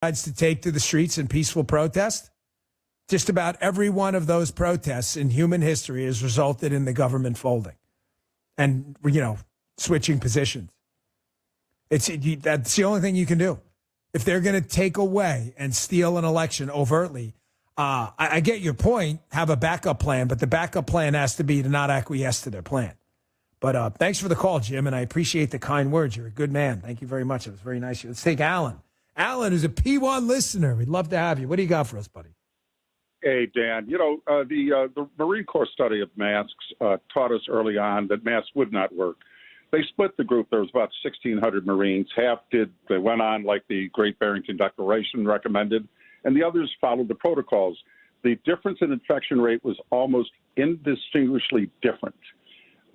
decides to take to the streets in peaceful protest, just about every one of those protests in human history has resulted in the government folding and, switching positions. That's the only thing you can do. If they're going to take away and steal an election overtly, I get your point, have a backup plan, but the backup plan has to be to not acquiesce to their plan. But thanks for the call, Jim, and I appreciate the kind words. You're a good man. Thank you very much. It was very nice of you. Let's take Alan. Alan is a P1 listener. We'd love to have you. What do you got for us, buddy? Hey, Dan. The Marine Corps study of masks taught us early on that masks would not work. They split the group. There was about 1,600 Marines. Half they went on like the Great Barrington Declaration recommended, and the others followed the protocols. The difference in infection rate was almost indistinguishably different.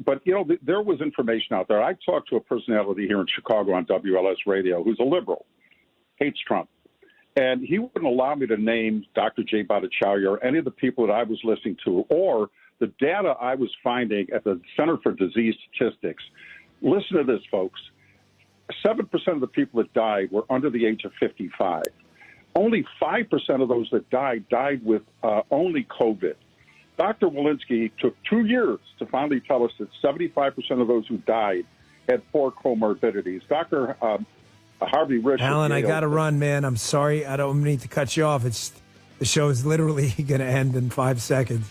But, there was information out there. I talked to a personality here in Chicago on WLS radio who's a liberal, hates Trump. And he wouldn't allow me to name Dr. Jay Bhattacharya or any of the people that I was listening to or the data I was finding at the Center for Disease Statistics. Listen to this, folks. 7% of the people that died were under the age of 55. Only 5% of those that died with only COVID. Dr. Walensky took 2 years to finally tell us that 75% of those who died had 4 comorbidities. Dr. Harvey Rich. Alan, I got to run, man. I'm sorry. I don't mean to cut you off. The show is literally going to end in 5 seconds.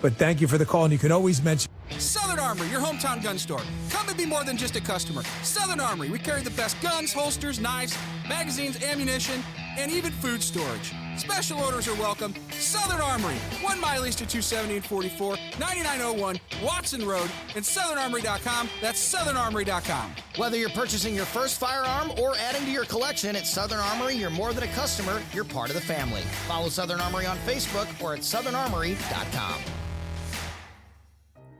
But thank you for the call, and you can always mention Southern Armory, your hometown gun store. Come and be more than just a customer. Southern Armory, we carry the best guns, holsters, knives, magazines, ammunition, and even food storage. Special orders are welcome. Southern Armory, 1 mile east of 270 and 44, 9901 Watson Road, and SouthernArmory.com. That's SouthernArmory.com. Whether you're purchasing your first firearm or adding to your collection at Southern Armory, you're more than a customer, you're part of the family. Follow Southern Armory on Facebook or at SouthernArmory.com.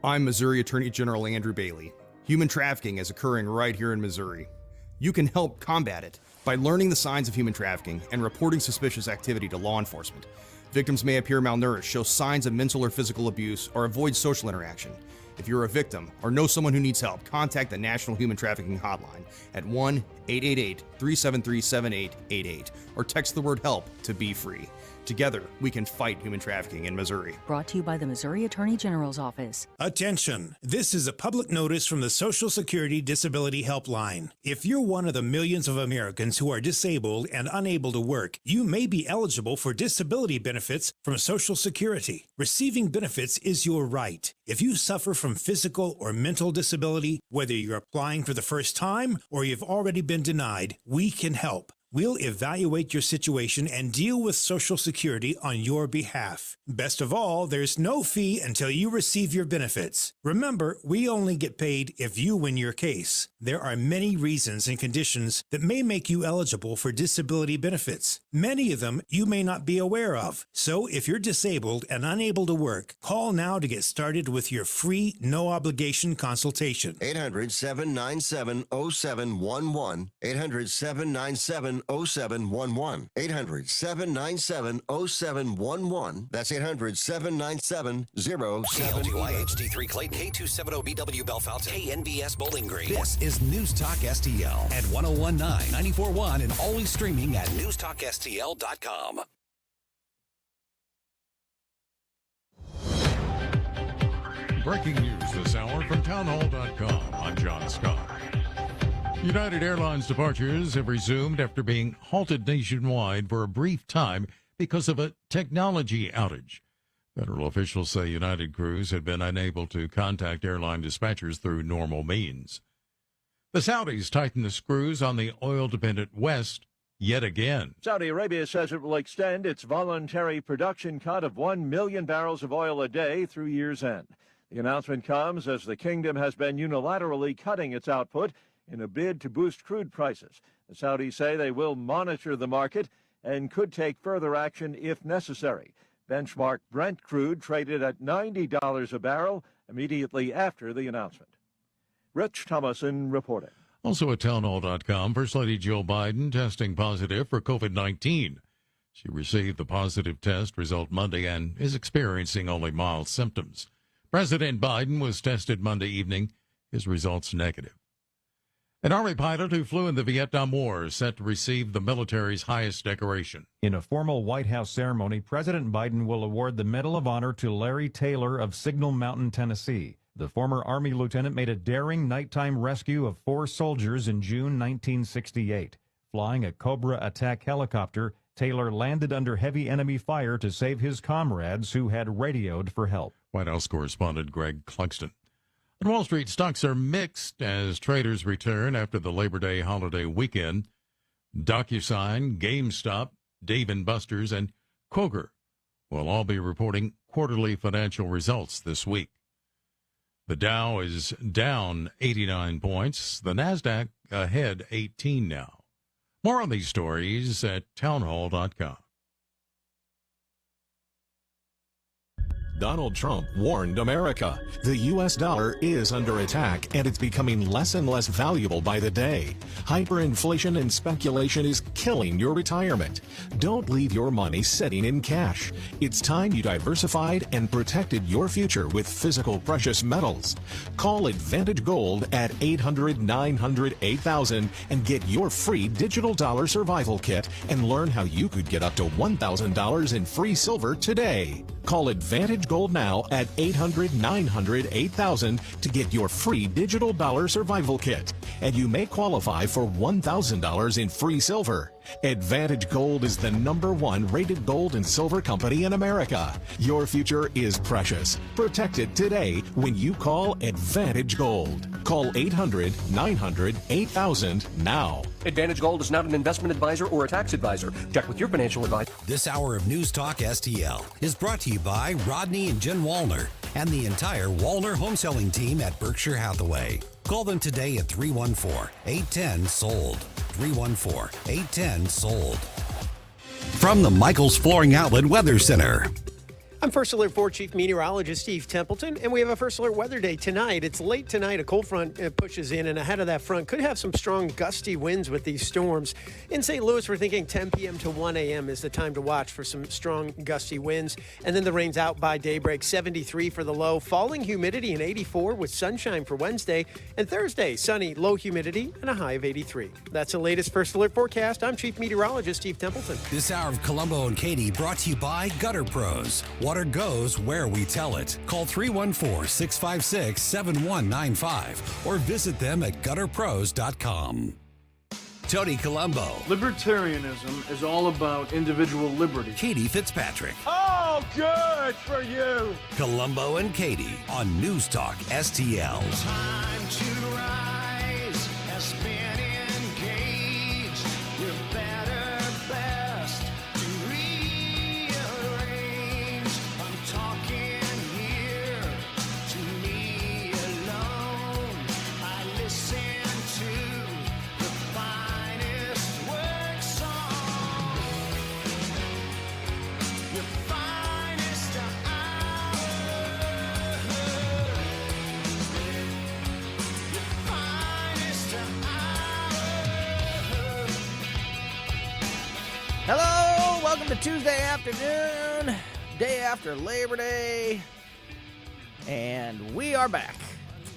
I'm Missouri Attorney General Andrew Bailey. Human trafficking is occurring right here in Missouri. You can help combat it by learning the signs of human trafficking and reporting suspicious activity to law enforcement. Victims may appear malnourished, show signs of mental or physical abuse, or avoid social interaction. If you're a victim or know someone who needs help, contact the National Human Trafficking Hotline at 1-888-373-7888 or text the word HELP to Be Free. Together, we can fight human trafficking in Missouri. Brought to you by the Missouri Attorney General's Office. Attention! This is a public notice from the Social Security Disability Helpline. If you're one of the millions of Americans who are disabled and unable to work, you may be eligible for disability benefits from Social Security. Receiving benefits is your right. If you suffer from physical or mental disability, whether you're applying for the first time or you've already been denied, we can help. We'll evaluate your situation and deal with Social Security on your behalf. Best of all, there's no fee until you receive your benefits. Remember, we only get paid if you win your case. There are many reasons and conditions that may make you eligible for disability benefits. Many of them you may not be aware of. So if you're disabled and unable to work, call now to get started with your free, no-obligation consultation. 800-797-0711. 800-797-0711. 800-797-0711. That's 800-797-0711. KLGY HD3 Clayton, K270BW Bellefonte, KNBS Bowling Green. This is News Talk STL at 1019, 94.1, and always streaming at newstalkstl.com. Breaking news this hour from townhall.com. I'm John Scott. United Airlines departures have resumed after being halted nationwide for a brief time because of a technology outage. Federal officials say United crews had been unable to contact airline dispatchers through normal means. The Saudis tighten the screws on the oil-dependent West yet again. Saudi Arabia says it will extend its voluntary production cut of 1 million barrels of oil a day through year's end. The announcement comes as the kingdom has been unilaterally cutting its output in a bid to boost crude prices. The Saudis say they will monitor the market and could take further action if necessary. Benchmark Brent crude traded at $90 a barrel immediately after the announcement. Rich Thomason reporting. Also at townhall.com, First Lady Jill Biden testing positive for COVID-19. She received the positive test result Monday and is experiencing only mild symptoms. President Biden was tested Monday evening. His results negative. An Army pilot who flew in the Vietnam War is set to receive the military's highest decoration. In a formal White House ceremony, President Biden will award the Medal of Honor to Larry Taylor of Signal Mountain, Tennessee. The former Army lieutenant made a daring nighttime rescue of 4 soldiers in June 1968. Flying a Cobra attack helicopter, Taylor landed under heavy enemy fire to save his comrades who had radioed for help. White House correspondent Greg Clugston. And Wall Street stocks are mixed as traders return after the Labor Day holiday weekend. DocuSign, GameStop, Dave & Buster's, and Kroger will all be reporting quarterly financial results this week. The Dow is down 89 points. The NASDAQ ahead 18 now. More on these stories at townhall.com. Donald Trump warned America. The U.S. dollar is under attack, and it's becoming less and less valuable by the day. Hyperinflation and speculation is killing your retirement. Don't leave your money sitting in cash. It's time you diversified and protected your future with physical precious metals. Call Advantage Gold at 800-900-8000 and get your free digital dollar survival kit and learn how you could get up to $1,000 in free silver today. Call Advantage Gold now at 800-900-8000 to get your free digital dollar survival kit. And you may qualify for $1,000 in free silver. Advantage Gold is the #1 rated gold and silver company in America. Your future is precious. Protect it today when you call Advantage Gold. Call 800-900-8000 now. Advantage Gold is not an investment advisor or a tax advisor. Check with your financial advisor. This hour of News Talk STL is brought to you by Rodney and Jen Wallner and the entire Wallner home selling team at Berkshire Hathaway. Call them today at 314-810-SOLD. 314-810-SOLD. From the Michaels Flooring Outlet Weather Center. I'm First Alert 4 Chief Meteorologist Steve Templeton, and we have a First Alert weather day tonight. It's late tonight. A cold front pushes in, and ahead of that front could have some strong gusty winds with these storms. In St. Louis, we're thinking 10 p.m. to 1 a.m. is the time to watch for some strong gusty winds. And then the rain's out by daybreak, 73 for the low, falling humidity and 84 with sunshine for Wednesday. And Thursday, sunny, low humidity, and a high of 83. That's the latest First Alert forecast. I'm Chief Meteorologist Steve Templeton. This hour of Colombo and Katie brought to you by Gutter Pros. Water goes where we tell it. Call 314-656-7195 or visit them at gutterpros.com. Tony Colombo. Libertarianism is all about individual liberty. Katie Fitzpatrick. Oh, good for you. Colombo and Katie on News Talk STL. Time to rise, has been engaged. Your better best to rearrange. I'm talking here to me alone. I listen to the finest work song. Your finest hour. Your finest hour. Hello, welcome to Tuesday afternoon, day after Labor Day, and we are back.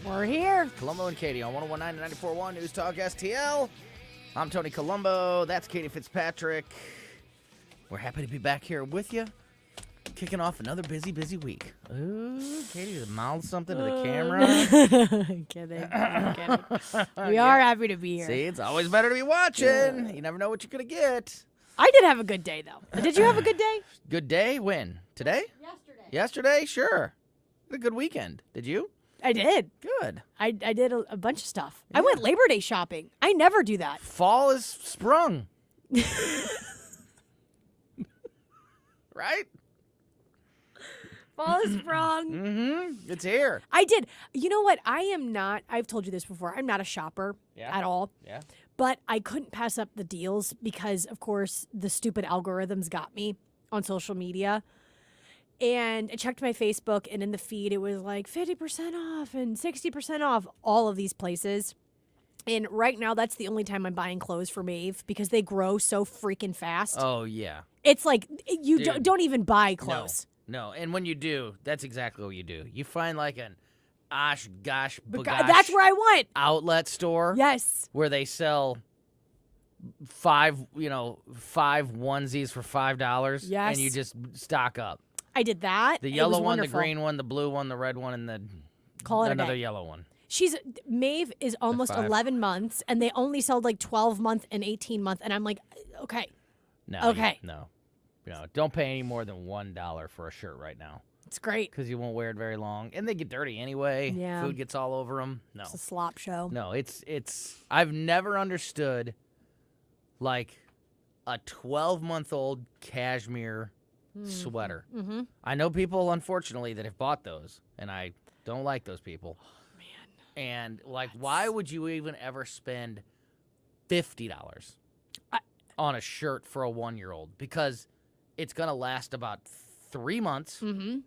We're here. Colombo and Katie on 101.9 and 94.1 News Talk STL. I'm Tony Colombo. That's Katie Fitzpatrick. We're happy to be back here with you, kicking off another busy week. Ooh, Katie, mouth something to the camera. Kidding. We are happy to be here. See, it's always better to be watching. You never know what you're going to get. I did have a good day, though. Did you have a good day? Good day? When? Today? Yesterday? Sure. Had a good weekend. Did you? I did. Good. I did a bunch of stuff. I went Labor Day shopping. I never do that. Fall is sprung. Right? Fall is sprung. Mm-hmm. It's here. I did. You know what? I am not, I've told you this before, I'm not a shopper at all. Yeah. But I couldn't pass up the deals because, of course, the stupid algorithms got me on social media. And I checked my Facebook, and in the feed, it was like 50% off and 60% off, all of these places. And right now, that's the only time I'm buying clothes for Maeve because they grow so freaking fast. Oh, yeah. It's like you don't even buy clothes. No, and when you do, that's exactly what you do. You find like an gosh, That's where I went. Outlet store. Yes. Where they sell five onesies for $5. Yes. And you just stock up. I did that. The It yellow was one, the wonderful. green one, the blue one, the red one, and the Call it a another day. yellow one. Maeve is almost 5. 11 months, and they only sold like 12 month and 18 month, and I'm like, okay. No. Okay. No, don't pay any more than $1 for a shirt right now. It's great. Because you won't wear it very long. And they get dirty anyway. Yeah. Food gets all over them. No. It's a slop show. No, it's I've never understood like a 12-month-old cashmere sweater. Mm-hmm. I know people, unfortunately, that have bought those, and I don't like those people. Oh, man. And like, why would you even ever spend $50 on a shirt for a 1-year-old? Because it's gonna last about 3 months, Mm-hmm.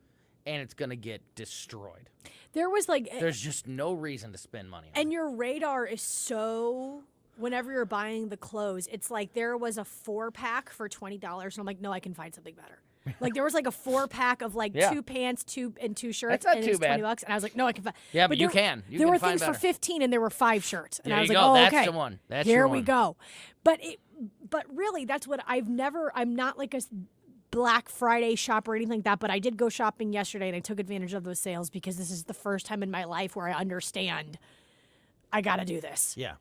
and it's gonna get destroyed. There was like, There's just no reason to spend money on and your radar is so. Whenever you're buying the clothes, it's like there was a 4-pack for $20, and I'm like, no, I can find something better. Like there was like a 4-pack of like Yeah. 2 pants, 2 shirts, That's not and too it's $20, bad. and I was like, no, I can find. Yeah, but you there, can. You there can were find things for better. 15, and there were 5 shirts, and There I was you like, go. oh, That's okay, the one. That's here your we one. go. But really, that's what I'm not like a Black Friday shopper or anything like that. But I did go shopping yesterday, and I took advantage of those sales because this is the first time in my life where I understand I got to do this. Yeah.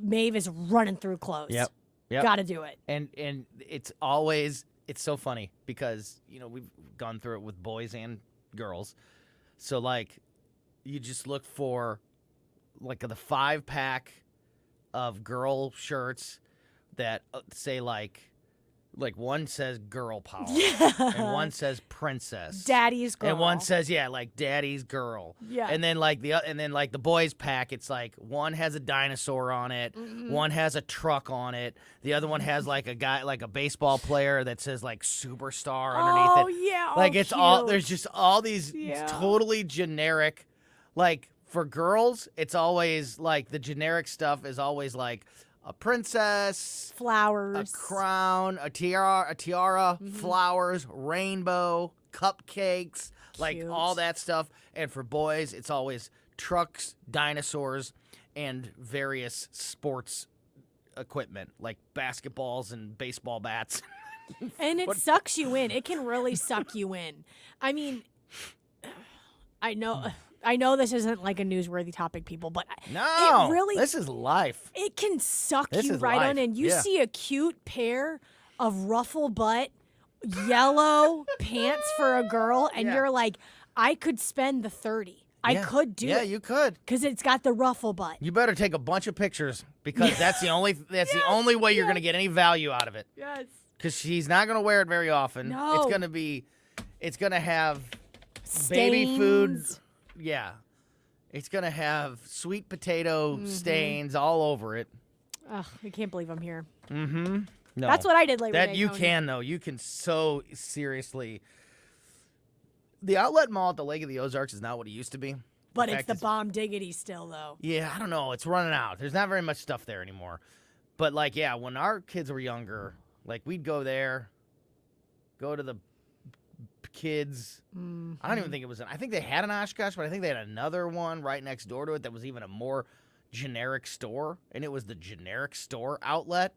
Maeve is running through clothes. Yep. Got to do it. And it's so funny because, we've gone through it with boys and girls. So, like, you just look for, like, the 5-pack of girl shirts that say, like one says girl power. Yeah. And one says princess. Daddy's girl. And one says, like daddy's girl. Yeah. And then the boys pack, it's like one has a dinosaur on it, one has a truck on it, the other one has like a guy, like a baseball player that says like superstar underneath it. Oh, yeah. Like oh, it's all cute. there's just all these Yeah. totally generic, like for girls, it's always like the generic stuff is always like a princess, flowers, a crown, a tiara, flowers, rainbow, cupcakes, like Cute. all that stuff. And for boys, it's always trucks, dinosaurs, and various sports equipment like basketballs and baseball bats. And it sucks you in. It can really suck you in. I mean, I know this isn't like a newsworthy topic, people, but No, it really this is life. It can suck This you is right life. on in. You Yeah. see a cute pair of ruffle butt, yellow pants for a girl, and Yeah. you're like, I could spend the 30. I Yeah. could do it. Yeah, you could. Because it's got the ruffle butt. You better take a bunch of pictures because that's the only way you're going to get any value out of it. Yes. Because she's not going to wear it very often. No. It's going to have baby food. Stains. Yeah. It's going to have sweet potato Mm-hmm. stains all over it. Ugh, I can't believe I'm here. Mm-hmm. No. That's what I did Labor That Day, you Tony. can, though. You can so seriously. The outlet mall at the Lake of the Ozarks is not what it used to be. But In it's fact, the bomb diggity still, though. Yeah, I don't know. It's running out. There's not very much stuff there anymore. But, like, yeah, when our kids were younger, like, we'd go there, go to the kids. I don't even think it was I think they had an Oshkosh, but I think they had another one right next door to it that was even a more generic store, and it was the generic store outlet.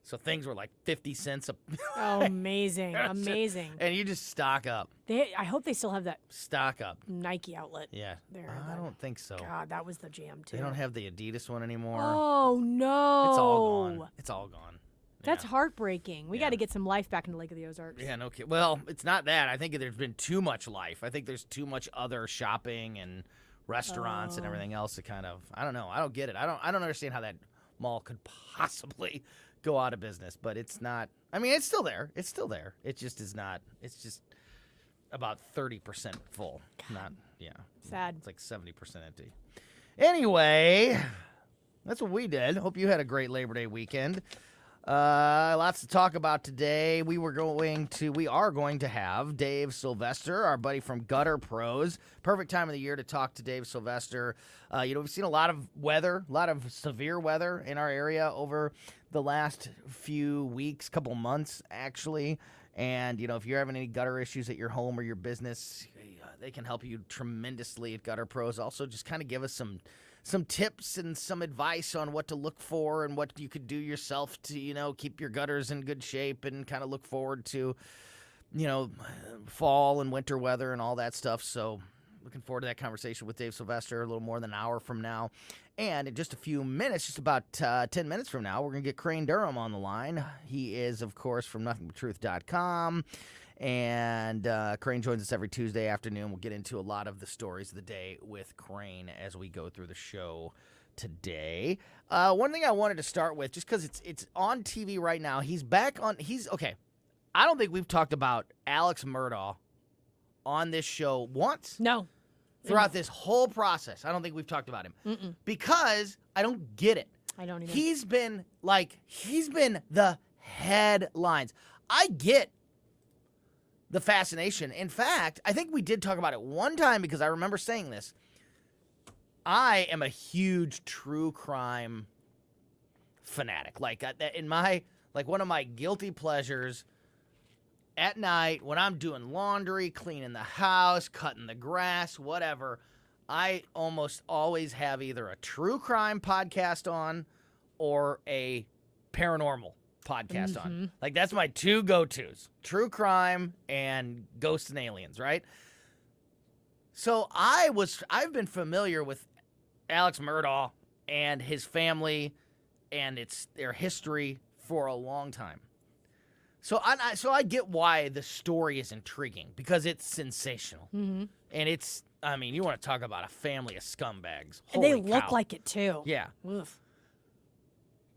So things were like 50 cents a Oh, amazing. Amazing. and you just stock up. I hope they still have that Stock up. Nike outlet. Yeah. There. I don't think so. God, that was the jam, too. They don't have the Adidas one anymore. Oh, no. It's all gone. It's all gone. That's heartbreaking. We got to get some life back into Lake of the Ozarks. Yeah, no kidding. Well, it's not that. I think there's been too much life. I think there's too much other shopping and restaurants and everything else to kind of, I don't know. I don't get it. I don't understand how that mall could possibly go out of business, but it's not. I mean, it's still there. It's still there. It just is not. It's just about 30% full. Not, yeah. Sad. It's like 70% empty. Anyway, that's what we did. Hope you had a great Labor Day weekend. Lots to talk about today. We are going to have Dave Sylvester, our buddy from Gutter Pros. Perfect time of the year to talk to Dave Sylvester. We've seen a lot of weather, a lot of severe weather in our area over the last few weeks, couple months actually. And, if you're having any gutter issues at your home or your business, they can help you tremendously at Gutter Pros. Also, just kind of give us some tips and some advice on what to look for and what you could do yourself to, keep your gutters in good shape and kind of look forward to, fall and winter weather and all that stuff. So looking forward to that conversation with Dave Sylvester a little more than an hour from now. And in just a few minutes, just about 10 minutes from now, we're going to get Crane Durham on the line. He is, of course, from nothingbutruth.com. And Crane joins us every Tuesday afternoon. We'll get into a lot of the stories of the day with Crane as we go through the show today. One thing I wanted to start with, just because it's on TV right now, okay. I don't think we've talked about Alex Murdaugh on this show once. No. Throughout this whole process, I don't think we've talked about him. Because I don't get it. I don't either. He's been the headlines. I get the fascination. In fact, I think we did talk about it one time because I remember saying this. I am a huge true crime fanatic. One of my guilty pleasures at night when I'm doing laundry, cleaning the house, cutting the grass, whatever, I almost always have either a true crime podcast on or a paranormal podcast on. That's my two go-tos. True crime and ghosts and aliens, right? So I've been familiar with Alex Murdaugh and his family and their history for a long time. So I get why the story is intriguing because it's sensational. And you want to talk about a family of scumbags. And they Holy look cow. like it too. Yeah. Oof.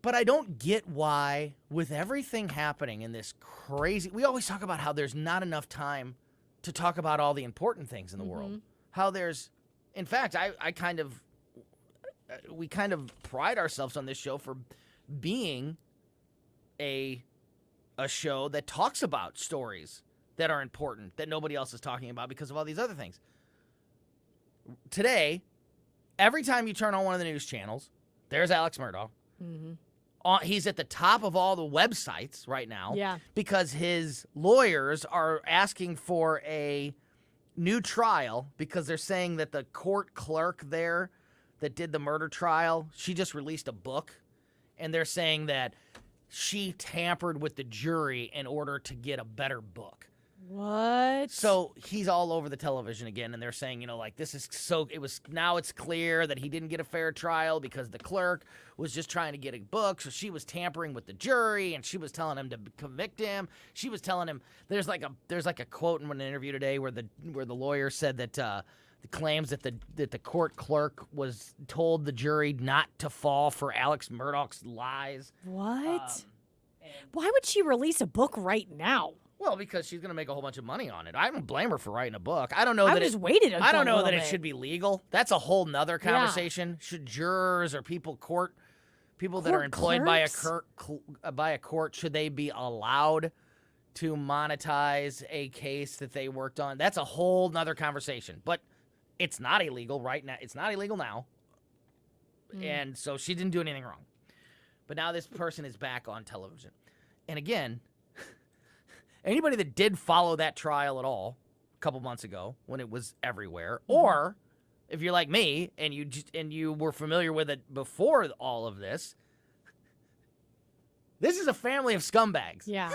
But I don't get why, with everything happening in this crazy... We always talk about how there's not enough time to talk about all the important things in the world. How there's... In fact, we kind of pride ourselves on this show for being a show that talks about stories that are important, that nobody else is talking about because of all these other things. Today, every time you turn on one of the news channels, there's Alex Murdaugh. He's at the top of all the websites right now because his lawyers are asking for a new trial because they're saying that the court clerk there that did the murder trial, she just released a book, and they're saying that she tampered with the jury in order to get a better book. What? So he's all over the television again, and they're saying, this is now it's clear that he didn't get a fair trial because the clerk was just trying to get a book, so she was tampering with the jury, and she was telling him to convict him. She was telling him, there's like a quote in an interview today where the lawyer said that the claims that the court clerk was told the jury not to fall for Alex Murdaugh's lies. What? Why would she release a book right now? Well, because she's going to make a whole bunch of money on it. I don't blame her for writing a book. I don't know that just waited I don't know that bit. it should be legal. That's a whole nother conversation. Should jurors or people that are employed by a court, should they be allowed to monetize a case that they worked on? That's a whole nother conversation. But it's not illegal right now. It's not illegal now. And so she didn't do anything wrong. But now this person is back on television. And again, anybody that did follow that trial at all a couple months ago when it was everywhere, or if you're like me and you were familiar with it before all of this, this is a family of scumbags. Yeah.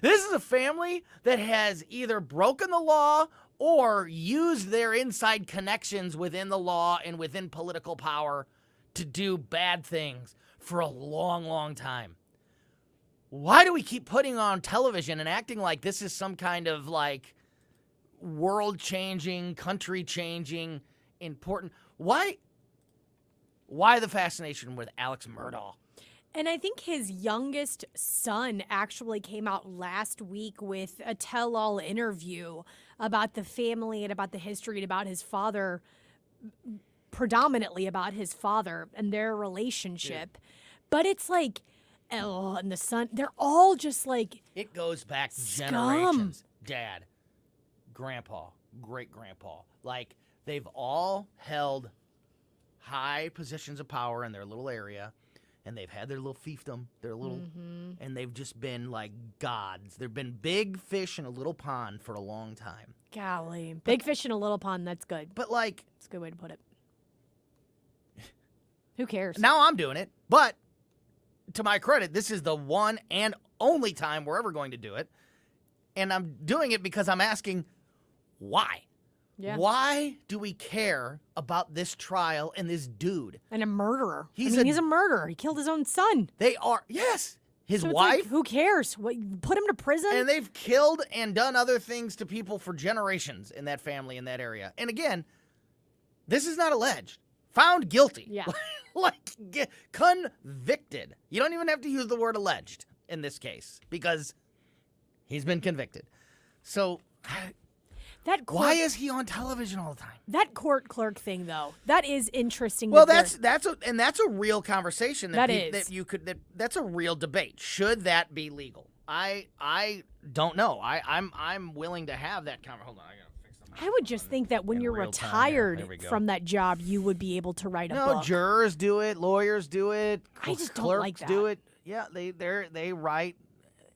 This is a family that has either broken the law or used their inside connections within the law and within political power to do bad things for a long, long time. Why do we keep putting on television and acting like this is some kind of world-changing, country-changing, important... Why the fascination with Alex Murdaugh? And I think his youngest son actually came out last week with a tell-all interview about the family and about the history and about his father, predominantly about his father and their relationship. But it's and the son, they're all just like It goes back scum. generations. Dad, grandpa, great-grandpa. Like, they've all held high positions of power in their little area, and they've had their little fiefdom, and they've just been like gods. They've been big fish in a little pond for a long time. Golly. Big fish in a little pond, that's good. But, like... It's a good way to put it. Who cares? Now I'm doing it, but to my credit, this is the one and only time we're ever going to do it. And I'm doing it because I'm asking, why? Yeah. Why do we care about this trial and this dude? And a murderer. He's a murderer. He killed his own son. They are, yes. His So it's wife. like, who cares? What, put him to prison? And they've killed and done other things to people for generations in that family, in that area. And again, this is not alleged. Found guilty. Yeah. Convicted. You don't even have to use the word alleged in this case because he's been convicted. So, why is he on television all the time? That court clerk thing, though, that is interesting. Well, that that's a real conversation That is. that you could that's a real debate. Should that be legal? I don't know. I'm willing to have that conversation. Hold on, I gotta fix something. I would just think that when you're real time, retired there we go. from that job, you would be able to write a No, book. jurors do it, lawyers do it, I just don't clerks like that. do it. Yeah, they write.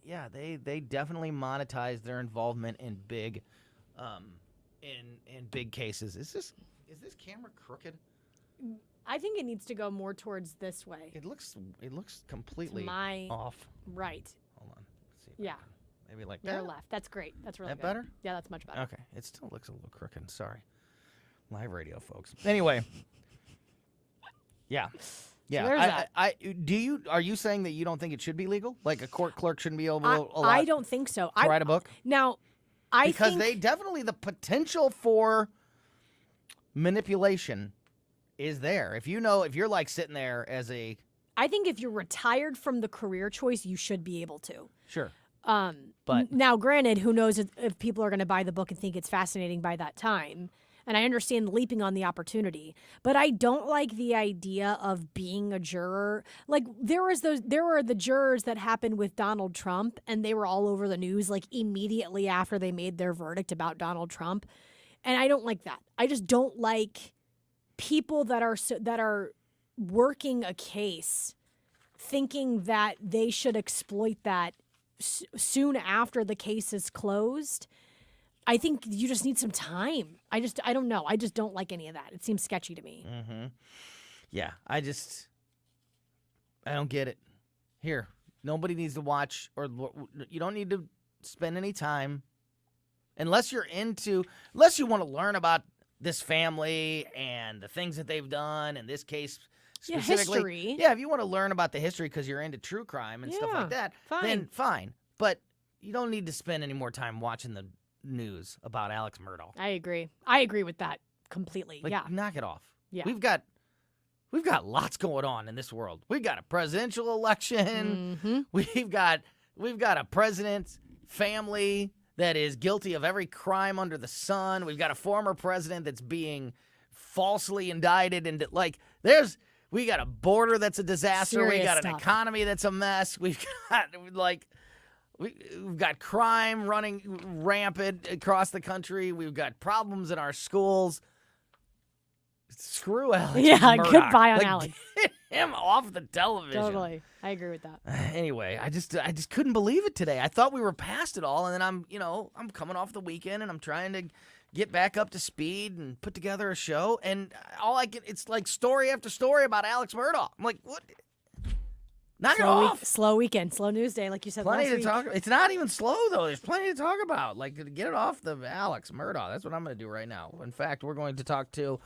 Yeah, they definitely monetize their involvement in big, in big cases. Is this camera crooked? I think it needs to go more towards this way. It looks completely my off. Right. Hold on. Let's see. Yeah. Maybe like Their that. left. That's great. That's really That good. better? Yeah, that's much better. Okay. It still looks a little crooked. Sorry. Live radio, folks. Anyway. Yeah. Yeah. there's that. Are you saying that you don't think it should be legal? Like a court clerk shouldn't be able I don't think so. to write a book? Now, Because think they definitely, the potential for manipulation is there. If you're like sitting there as a... I think if you're retired from the career choice, you should be able to. Sure. But now, granted, who knows if people are going to buy the book and think it's fascinating by that time. And I understand leaping on the opportunity, but I don't like the idea of being a juror. Like there were the jurors that happened with Donald Trump, and they were all over the news like immediately after they made their verdict about Donald Trump. And I don't like that. I just don't like people that are working a case thinking that they should exploit that soon after the case is closed. I think you just need some time. I don't know. I just don't like any of that. It seems sketchy to me. Mm-hmm. Yeah, I don't get it. Here, nobody needs to watch, or you don't need to spend any time unless you want to learn about this family and the things that they've done in this case specifically. History. Yeah, if you want to learn about the history because you're into true crime and stuff like that, then fine. But you don't need to spend any more time watching the news about Alex Murdaugh. I agree. I agree with that completely. Like, yeah. knock it off. Yeah. We've got lots going on in this world. We've got a presidential election. Mm-hmm. We've got a president's family that is guilty of every crime under the sun. We've got a former president that's being falsely indicted, and we got a border that's a disaster. Serious We got an stuff. economy that's a mess. We've got crime running rampant across the country. We've got problems in our schools. Screw Alex. Yeah, Murdaugh. goodbye on Like, Alex. Get him off the television. Totally. I agree with that. Anyway, I just couldn't believe it today. I thought we were past it all, and then I'm coming off the weekend, and I'm trying to get back up to speed and put together a show, and it's like story after story about Alex Murdaugh. I'm like, what? Knock it off. Slow weekend. Slow news day, like you said Plenty last to week. talk. It's not even slow though. There's plenty to talk about. Like, get it off the Alex Murdaugh. That's what I'm going to do right now. In fact, we're going to talk to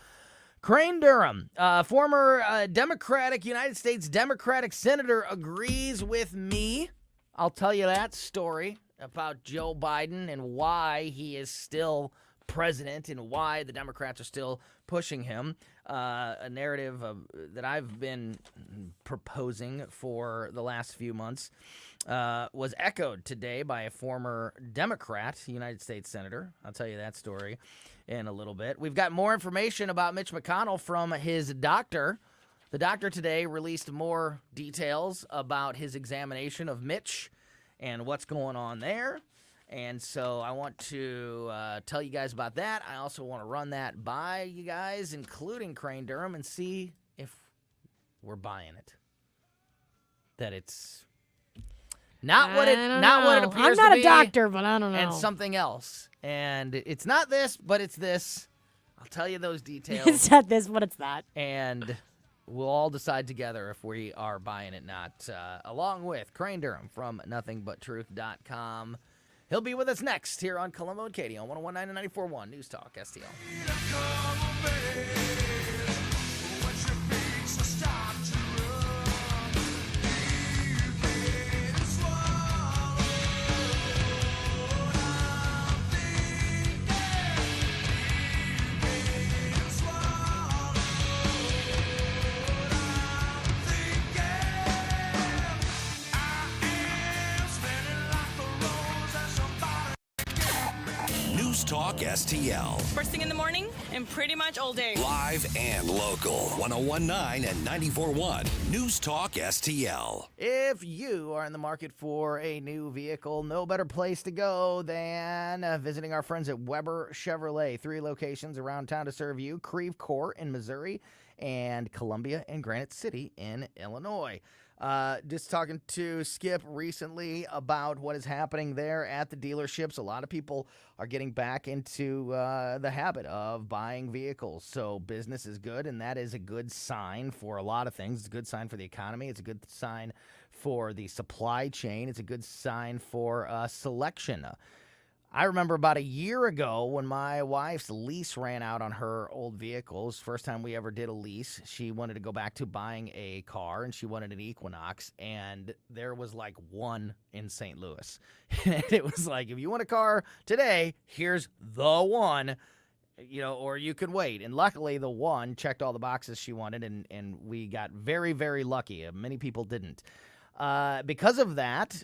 Crane Durham, former United States Democratic senator, agrees with me. I'll tell you that story about Joe Biden and why he is still president and why the Democrats are still pushing him. A narrative that I've been proposing for the last few months was echoed today by a former Democrat, United States Senator. I'll tell you that story in a little bit. We've got more information about Mitch McConnell from his doctor, The doctor today released more details about his examination of Mitch and what's going on there. And so I want to tell you guys about that. I also want to run that by you guys, including Crane Durham, and see if we're buying it. That it's not what it appears to be. I'm not a doctor, but I don't know. And something else. And it's not this, but it's this. I'll tell you those details. It's not this, but it's that. And we'll all decide together if we are buying it or not, along with Crane Durham from nothingbutTruth.com. He'll be with us next here on Colombo and Katie on 101.9 and 94.1 News Talk STL. News Talk STL. First thing in the morning and pretty much all day. Live and local. 101.9 and 94.1 News Talk STL. If you are in the market for a new vehicle, no better place to go than visiting our friends at Weber Chevrolet. 3 locations around town to serve you: Creve Coeur in Missouri and Columbia and Granite City in Illinois. Just talking to Skip recently about what is happening there at the dealerships. A lot of people are getting back into the habit of buying vehicles. So business is good, and that is a good sign for a lot of things. It's a good sign for the economy. It's a good sign for the supply chain. It's a good sign for selection. I remember about a year ago when my wife's lease ran out on her old vehicles. First time we ever did a lease. She wanted to go back to buying a car, and she wanted an Equinox, and there was like one in St. Louis. And it was like, if you want a car today, here's the one, or you can wait. And luckily, the one checked all the boxes she wanted, and we got very, very lucky. Many people didn't. Because of that,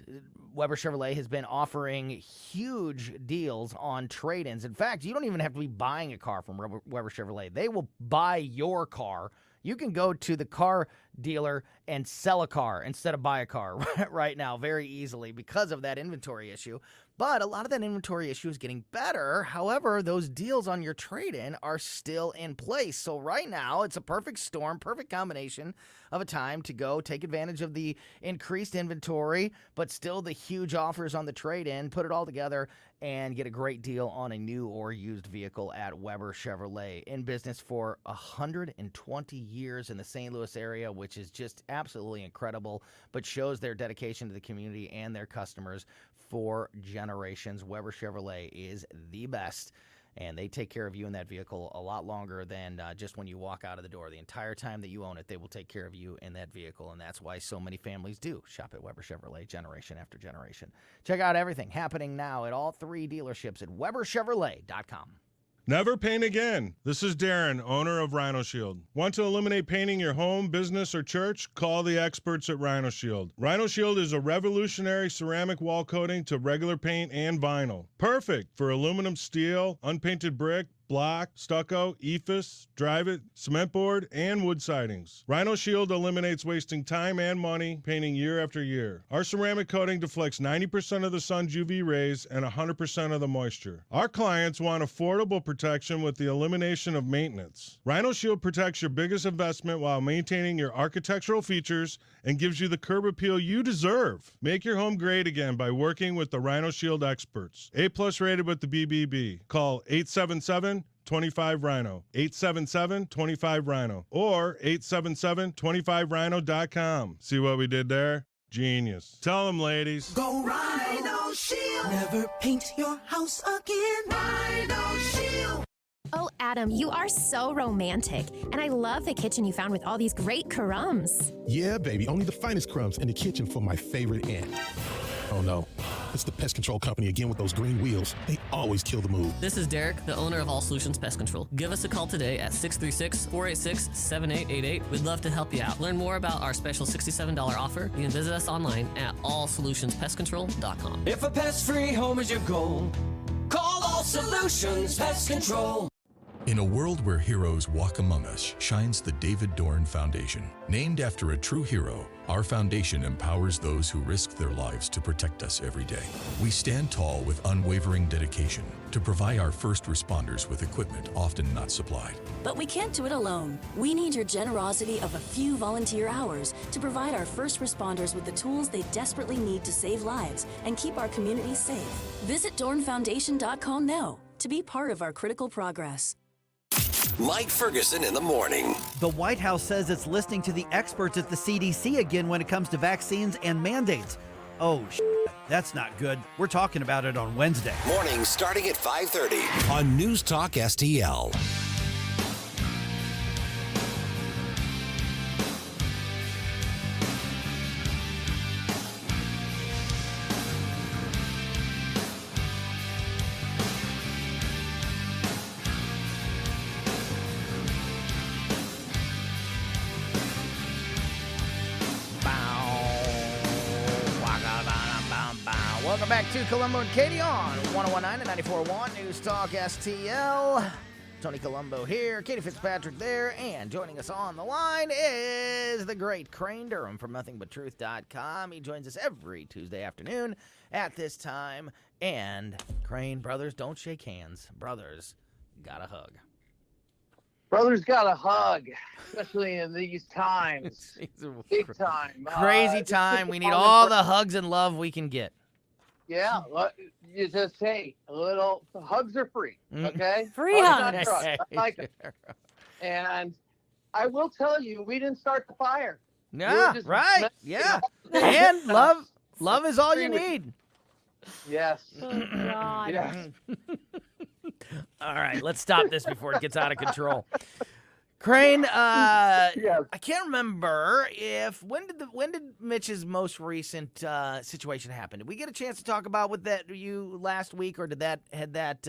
Weber Chevrolet has been offering huge deals on trade-ins. In fact, you don't even have to be buying a car from Weber Chevrolet. They will buy your car. You can go to the car dealer and sell a car instead of buy a car right now very easily because of that inventory issue. But a lot of that inventory issue is getting better. However, those deals on your trade-in are still in place. So right now, it's a perfect storm, perfect combination of a time to go take advantage of the increased inventory, but still the huge offers on the trade-in, put it all together, and get a great deal on a new or used vehicle at Weber Chevrolet. In business for 120 years in the St. Louis area, which is just absolutely incredible, but shows their dedication to the community and their customers for generations. Weber Chevrolet is the best, and they take care of you in that vehicle a lot longer than just when you walk out of the door. The entire time that you own it, they will take care of you in that vehicle, and that's why so many families do shop at Weber Chevrolet generation after generation. Check out everything happening now at all 3 dealerships at WeberChevrolet.com. Never paint again. This is Darren, owner of Rhino Shield. Want to eliminate painting your home, business, or church? Call the experts at Rhino Shield. Rhino Shield is a revolutionary ceramic wall coating to regular paint and vinyl. Perfect for aluminum, steel, unpainted brick, block, stucco, ephes, drive-it, cement board, and wood sidings. Rhino Shield eliminates wasting time and money painting year after year. Our ceramic coating deflects 90% of the sun's UV rays and 100% of the moisture. Our clients want affordable protection with the elimination of maintenance. Rhino Shield protects your biggest investment while maintaining your architectural features and gives you the curb appeal you deserve. Make your home great again by working with the Rhino Shield experts. A+ rated with the BBB. Call 877-25-RHINO, 877-25-RHINO, or 877-25rhino.com. See what we did there? Genius. Tell them, ladies. Go Rhino Shield. Never paint your house again. Rhino Shield. Oh, Adam, you are so romantic. And I love the kitchen you found with all these great crumbs. Yeah, baby, only the finest crumbs in the kitchen for my favorite aunt. Oh no, it's the pest control company again with those green wheels. They always kill the mood. This is Derek, the owner of All Solutions Pest Control. Give us a call today at 636-486-7888. We'd love to help you out. Learn more about our special $67 offer. You can visit us online at allsolutionspestcontrol.com. If a pest-free home is your goal, call All Solutions Pest Control. In a world where heroes walk among us shines the David Dorn Foundation. Named after a true hero, our foundation empowers those who risk their lives to protect us every day. We stand tall with unwavering dedication to provide our first responders with equipment often not supplied. But we can't do it alone. We need your generosity of a few volunteer hours to provide our first responders with the tools they desperately need to save lives and keep our communities safe. Visit dornfoundation.com now to be part of our critical progress. Mike Ferguson in the morning. The White House says it's listening to the experts at the CDC again when it comes to vaccines and mandates. Oh, that's not good. We're talking about it on Wednesday. Mornings starting at 5:30 on News Talk STL. Welcome back to Colombo and Katie on 101.9 and 94.1 News Talk STL. Tony Colombo here, Katie Fitzpatrick there, and joining us on the line is the great Crane Durham from NothingButTruth.com. He joins us every Tuesday afternoon at this time. And Crane, brothers, don't shake hands. Brothers, gotta hug. Brothers got a hug, especially in these times. Big time. Crazy time. We need all the hugs and love we can get. Yeah, you just say a little hugs are free, okay? Free hugs. I like it. And I will tell you, we didn't start the fire. Yeah, right. Yeah. And love is all you need. Yes. Oh, God. Yes. All right, let's stop this before it gets out of control. Crane, I can't remember when did Mitch's most recent situation happen? Did we get a chance to talk about with you last week, or had that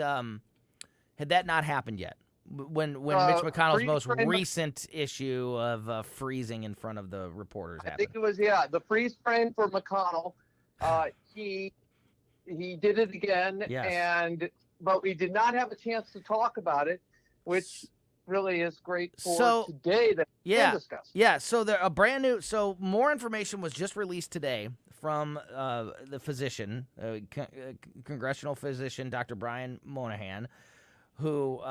not happened yet? When Mitch McConnell's most recent issue of freezing in front of the reporters happened? I think it was the freeze frame for McConnell. He did it again, yes. But we did not have a chance to talk about it, which really is great for today that we can discuss. Yeah, so more information was just released today from the physician, congressional physician, Dr. Brian Moynihan, who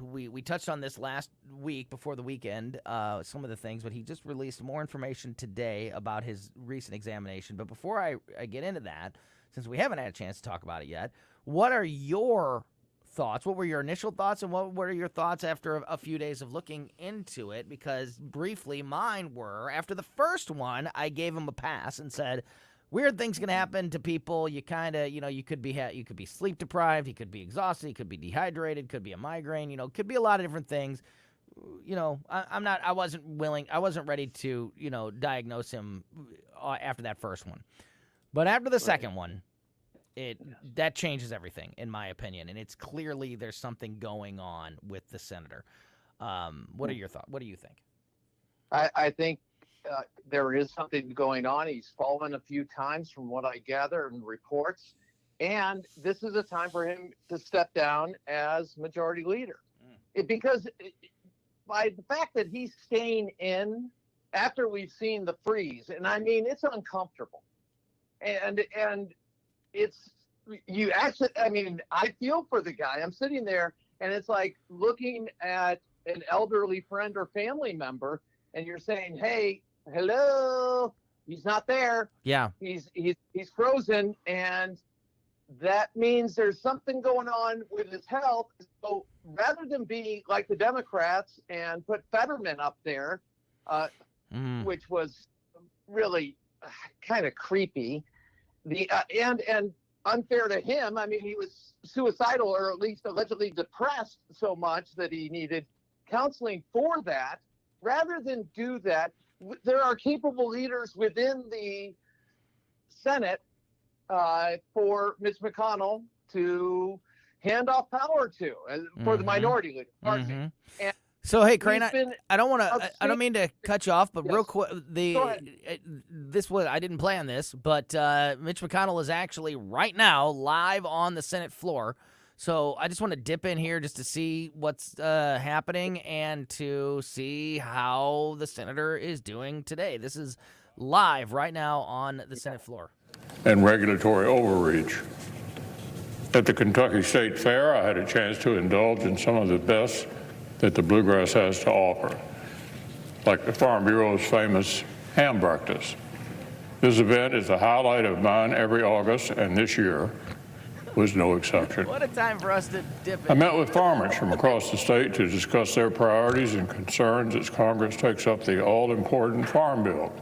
we touched on this last week before the weekend, some of the things, but he just released more information today about his recent examination. But before I get into that, since we haven't had a chance to talk about it yet, what are your thoughts? What were your initial thoughts, and what are your thoughts after a few days of looking into it? Because briefly, mine were, after the first one, I gave him a pass and said, weird things can happen to people. You kind of, you could be sleep deprived, you could be exhausted, you could be dehydrated, could be a migraine, could be a lot of different things. I wasn't ready to, diagnose him after that first one. But after the second one, that changes everything, in my opinion, and it's clearly there's something going on with the senator. What are your thoughts? What do you think? I think there is something going on. He's fallen a few times from what I gather in reports, and this is a time for him to step down as majority leader. Because by the fact that he's staying in after we've seen the freeze, and I mean, it's uncomfortable. And it's, you actually, I mean, I feel for the guy. I'm sitting there and it's like looking at an elderly friend or family member and you're saying, hey, hello, he's not there. Yeah. He's frozen, and that means there's something going on with his health. So rather than be like the Democrats and put Fetterman up there, which was really kind of creepy, and unfair to him. I mean, he was suicidal, or at least allegedly depressed so much that he needed counseling for that. Rather than do that, there are capable leaders within the Senate for Mitch McConnell to hand off power to, for the minority leader. Pardon me. And so, hey, Crane, I don't mean to cut you off, but real quick, I didn't plan this, but Mitch McConnell is actually right now live on the Senate floor So I just want to dip in here just to see what's happening and to see how the senator is doing today. This is live right now on the Senate floor. And regulatory overreach. At the Kentucky State Fair, I had a chance to indulge in some of the best that the bluegrass has to offer, like the Farm Bureau's famous ham breakfast. This event is a highlight of mine every August, and this year was no exception. What a time for us to dip in. I met with farmers from across the state to discuss their priorities and concerns as Congress takes up the all-important Farm Bill.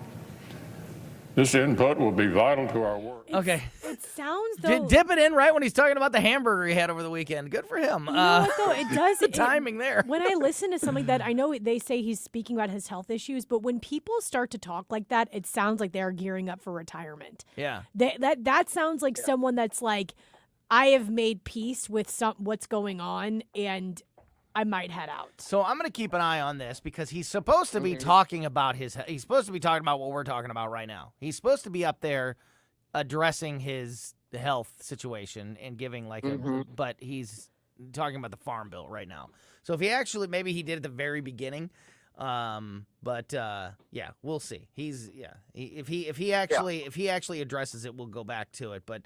This input will be vital to our work. Okay. It sounds though. Dip it in right when he's talking about the hamburger he had over the weekend. Good for him. You know what, though? It does. The timing there. When I listen to something that I know they say he's speaking about his health issues, but when people start to talk like that, it sounds like they're gearing up for retirement. Yeah. That sounds like someone that's like, I have made peace with what's going on, and I might head out. So I'm going to keep an eye on this because he's supposed to be talking about he's supposed to be talking about what we're talking about right now. He's supposed to be up there addressing his health situation and giving but he's talking about the Farm Bill right now. So if he actually, maybe he did at the very beginning, yeah, we'll see. If he actually addresses it, we'll go back to it, but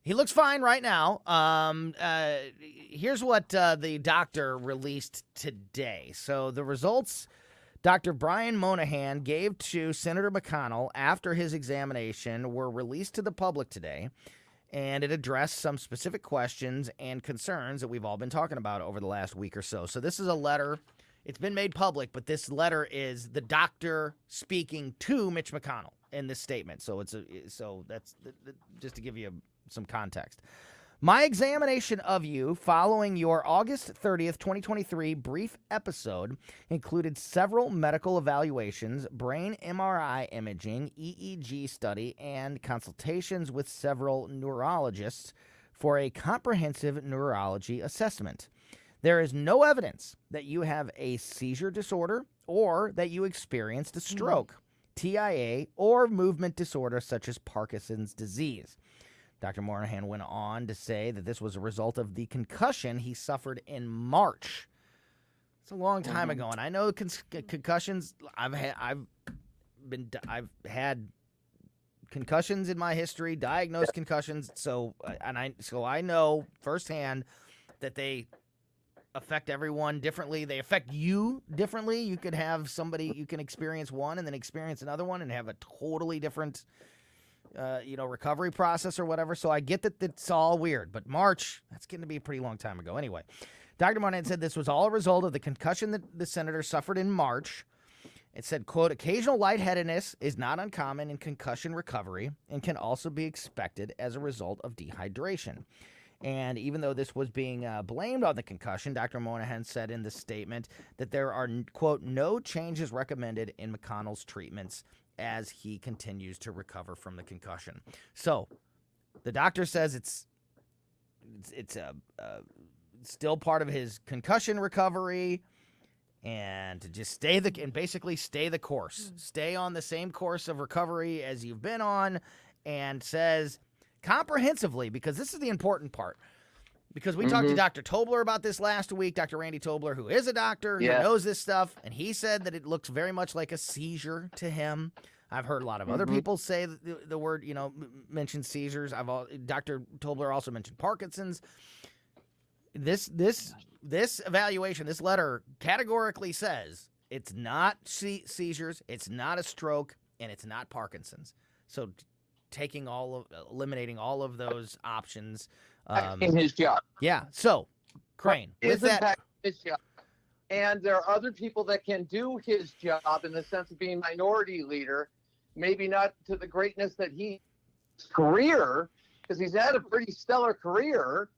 he looks fine right now. Here's what the doctor released today. So the results Dr. Brian Moynihan gave to Senator McConnell after his examination were released to the public today, and it addressed some specific questions and concerns that we've all been talking about over the last week or so. So this is a letter. It's been made public, but this letter is the doctor speaking to Mitch McConnell in this statement. So that's just to give you some context. My examination of you following your August 30th, 2023 brief episode included several medical evaluations, brain MRI imaging, EEG study, and consultations with several neurologists for a comprehensive neurology assessment. There is no evidence that you have a seizure disorder or that you experienced a stroke, TIA, or movement disorder such as Parkinson's disease. Dr. Moynihan went on to say that this was a result of the concussion he suffered in March. It's a long time ago, and I know concussions. I've had concussions in my history, diagnosed concussions. So I know firsthand that they affect everyone differently. They affect you differently. You could have somebody, you can experience one and then experience another one and have a totally different recovery process or whatever. So I get that it's all weird, but March, that's getting to be a pretty long time ago. Anyway, Dr. Moynihan said this was all a result of the concussion that the senator suffered in March. It said, quote, occasional lightheadedness is not uncommon in concussion recovery and can also be expected as a result of dehydration. And even though this was being blamed on the concussion, Dr. Moynihan said in the statement that there are, quote, no changes recommended in McConnell's treatments as he continues to recover from the concussion. So the doctor says it's still part of his concussion recovery, and to just basically stay the course. Stay on the same course of recovery as you've been on, and says comprehensively, because this is the important part. Because we talked to Dr. Tobler about this last week, Dr. Randy Tobler, who is a doctor, who knows this stuff, and he said that it looks very much like a seizure to him. I've heard a lot of other people say the word, mention seizures. Dr. Tobler also mentioned Parkinson's. This evaluation, this letter categorically says it's not seizures, it's not a stroke, and it's not Parkinson's. So eliminating all of those options. In his job. Yeah. So, Crane, with that. His job. And there are other people that can do his job in the sense of being minority leader, maybe not to the greatness that his career, because he's had a pretty stellar career,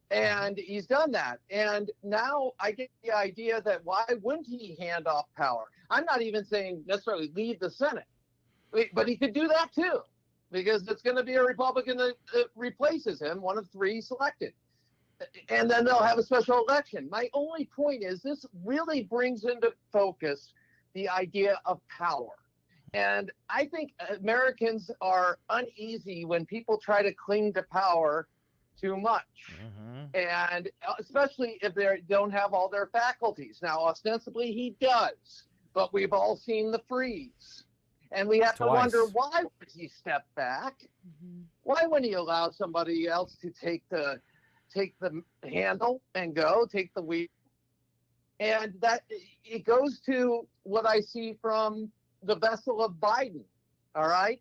and he's done that. And now I get the idea that why wouldn't he hand off power? I'm not even saying necessarily leave the Senate, but he could do that too, because it's going to be a Republican that replaces him, one of three selected. And then they'll have a special election. My only point is this really brings into focus the idea of power. And I think Americans are uneasy when people try to cling to power too much. And especially if they don't have all their faculties. Now, ostensibly, he does, but we've all seen the freeze. And we have to wonder, why would he step back? Why wouldn't he allow somebody else to take the handle and take the wheel? And that it goes to what I see from the vessel of Biden. All right?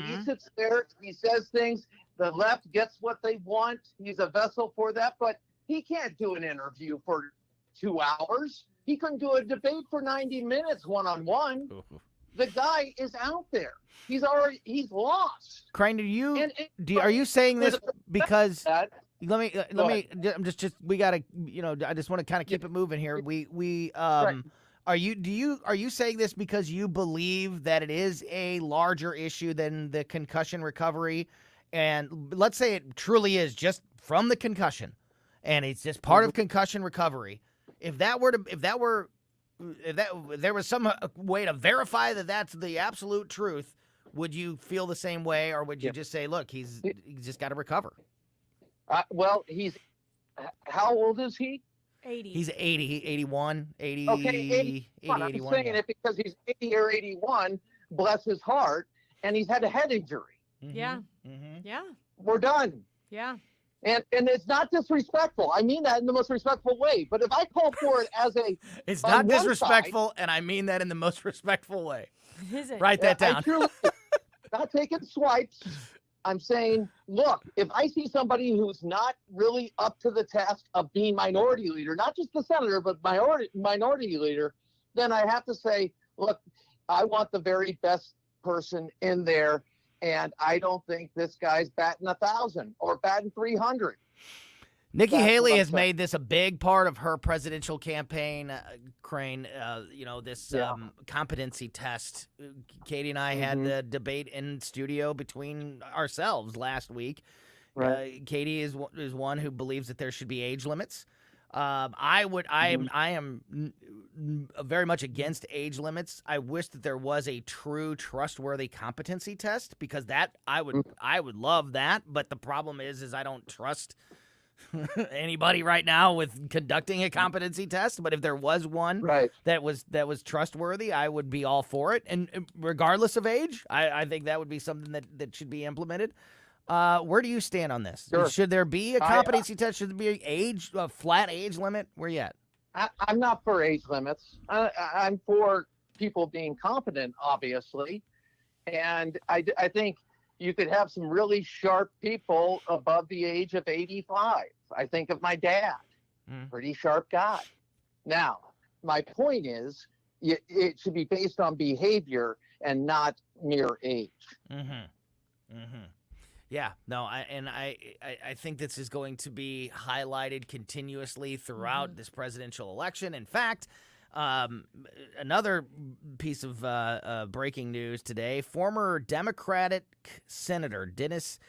He sits there, he says things, the left gets what they want. He's a vessel for that, but he can't do an interview for 2 hours. He couldn't do a debate for 90 minutes one-on-one. The guy is out there. He's lost. Crane, are you saying this because let me I'm just we gotta, I just want to kind of keep it moving here. Are you saying this because you believe that it is a larger issue than the concussion recovery? And let's say it truly is just from the concussion and it's just part of concussion recovery. If there was some way to verify that that's the absolute truth, would you feel the same way, or would you just say, look, he's just got to recover? Well, how old is he? 80. He's 80, 81, 80. Okay, 81. 80, I'm saying it because he's 80 or 81, bless his heart, and he's had a head injury. Yeah. Yeah. We're done. Yeah. And it's not disrespectful. I mean that in the most respectful way. But if I call for it as it's not disrespectful, and I mean that in the most respectful way. Is it? Write that down. Not taking swipes. I'm saying, look, if I see somebody who's not really up to the task of being minority leader, not just the senator, but minority leader, then I have to say, look, I want the very best person in there. And I don't think this guy's batting 1,000 or batting 300. Nikki Haley has made this a big part of her presidential campaign, Crane. This competency test. Katie and I had the debate in studio between ourselves last week. Right. Katie is one who believes that there should be age limits. I am very much against age limits. I wish that there was a true trustworthy competency test, because that I would love that. But the problem is I don't trust anybody right now with conducting a competency test. But if there was one that was trustworthy, I would be all for it. And regardless of age, I think that would be something that should be implemented. Where do you stand on this? Sure. Should there be a competency test? Should there be a flat age limit? Where you at? I'm not for age limits. I'm for people being competent, obviously. And I think you could have some really sharp people above the age of 85. I think of my dad, pretty sharp guy. Now, my point is, it should be based on behavior and not mere age. Yeah, no, I think this is going to be highlighted continuously throughout this presidential election. In fact, another piece of breaking news today: former Democratic Senator Dennis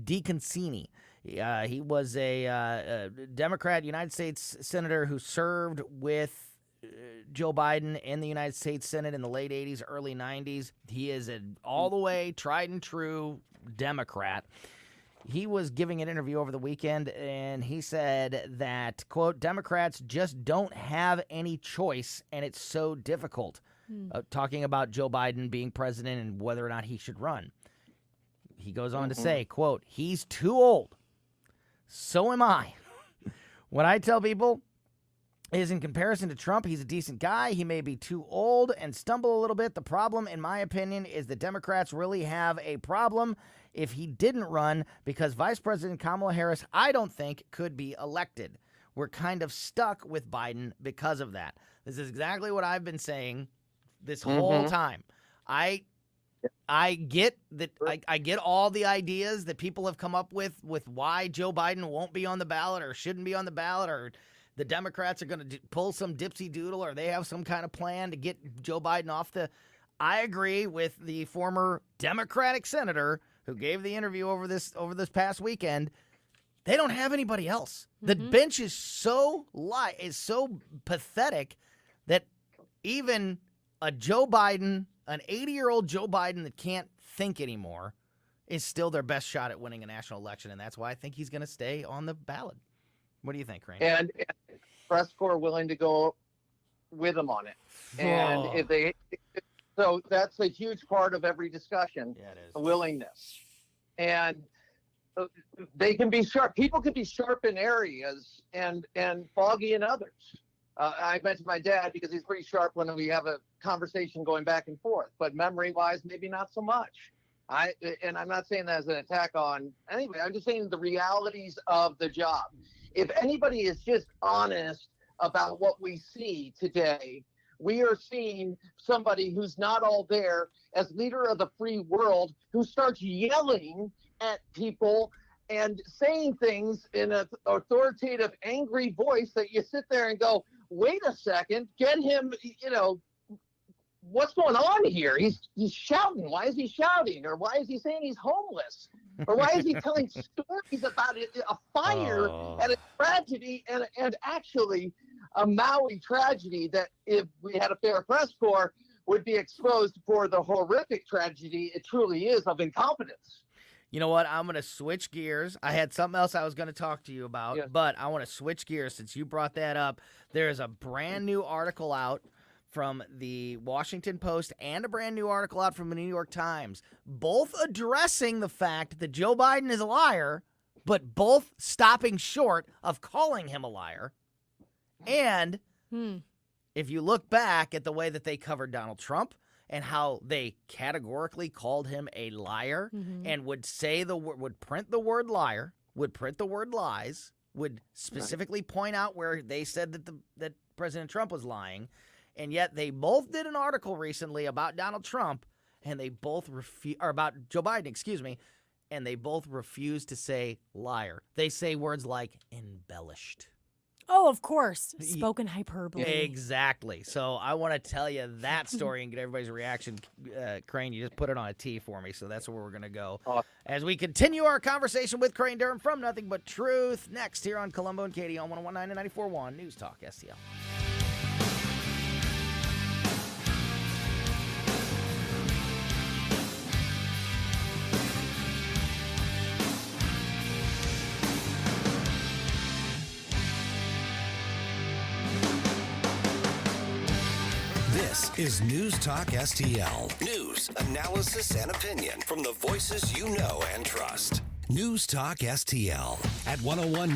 DeConcini. He was a Democrat United States Senator who served with Joe Biden in the United States Senate in the late 80s, early 90s. He is an all the way tried and true Democrat. He was giving an interview over the weekend, and he said that, quote, Democrats just don't have any choice, and it's so difficult. Talking about Joe Biden being president and whether or not he should run. He goes on to say, quote, he's too old. So am I. What I tell people is, in comparison to Trump, he's a decent guy. He may be too old and stumble a little bit. The problem, in my opinion, is the Democrats really have a problem if he didn't run, because Vice President Kamala Harris, I don't think, could be elected. We're kind of stuck with Biden because of that. This is exactly what I've been saying this whole time. I get that. I get all the ideas that people have come up with why Joe Biden won't be on the ballot or shouldn't be on the ballot, or the Democrats are going to pull some dipsy doodle, or they have some kind of plan to get Joe Biden off the. I agree with the former Democratic senator who gave the interview over this past weekend. They don't have anybody else. The bench is so pathetic that even a Joe Biden, an 80-year-old Joe Biden that can't think anymore, is still their best shot at winning a national election, and that's why I think he's going to stay on the ballot. What do you think, Crane? And press corps willing to go with them on it. And if they, so that's a huge part of every discussion. Yeah, it is. The willingness. And they can be sharp. People can be sharp in areas and foggy in others. I mentioned my dad because he's pretty sharp when we have a conversation going back and forth, but memory-wise, maybe not so much. And I'm not saying that as an attack on anybody. I'm just saying the realities of the job. If anybody is just honest about what we see today, we are seeing somebody who's not all there as leader of the free world who starts yelling at people and saying things in an authoritative, angry voice that you sit there and go, wait a second, get him, what's going on here? He's shouting. Why is he shouting? Or why is he saying he's homeless? Or why is he telling stories about a fire and a tragedy and actually a Maui tragedy that if we had a fair press corps would be exposed for the horrific tragedy it truly is of incompetence. You know what? I'm going to switch gears. I had something else I was going to talk to you about, but I want to switch gears since you brought that up. There's a brand new article out from the Washington Post and a brand new article out from the New York Times, both addressing the fact that Joe Biden is a liar, but both stopping short of calling him a liar. And if you look back at the way that they covered Donald Trump and how they categorically called him a liar and would say would print the word liar, would print the word lies, would specifically point out where they said that President Trump was lying, and yet they both did an article recently about Donald Trump, and they both about Joe Biden, excuse me, and they both refuse to say liar. They say words like embellished. Oh, of course. Spoken hyperbole. Exactly. So I want to tell you that story and get everybody's reaction. Crane, you just put it on a T for me, so that's where we're going to go. As we continue our conversation with Crane Durham from Nothing But Truth, next here on Colombo and Katie on 101.9 and 94.1 News Talk STL. This is News Talk STL. News, analysis, and opinion from the voices you know and trust. News Talk STL at 101.9,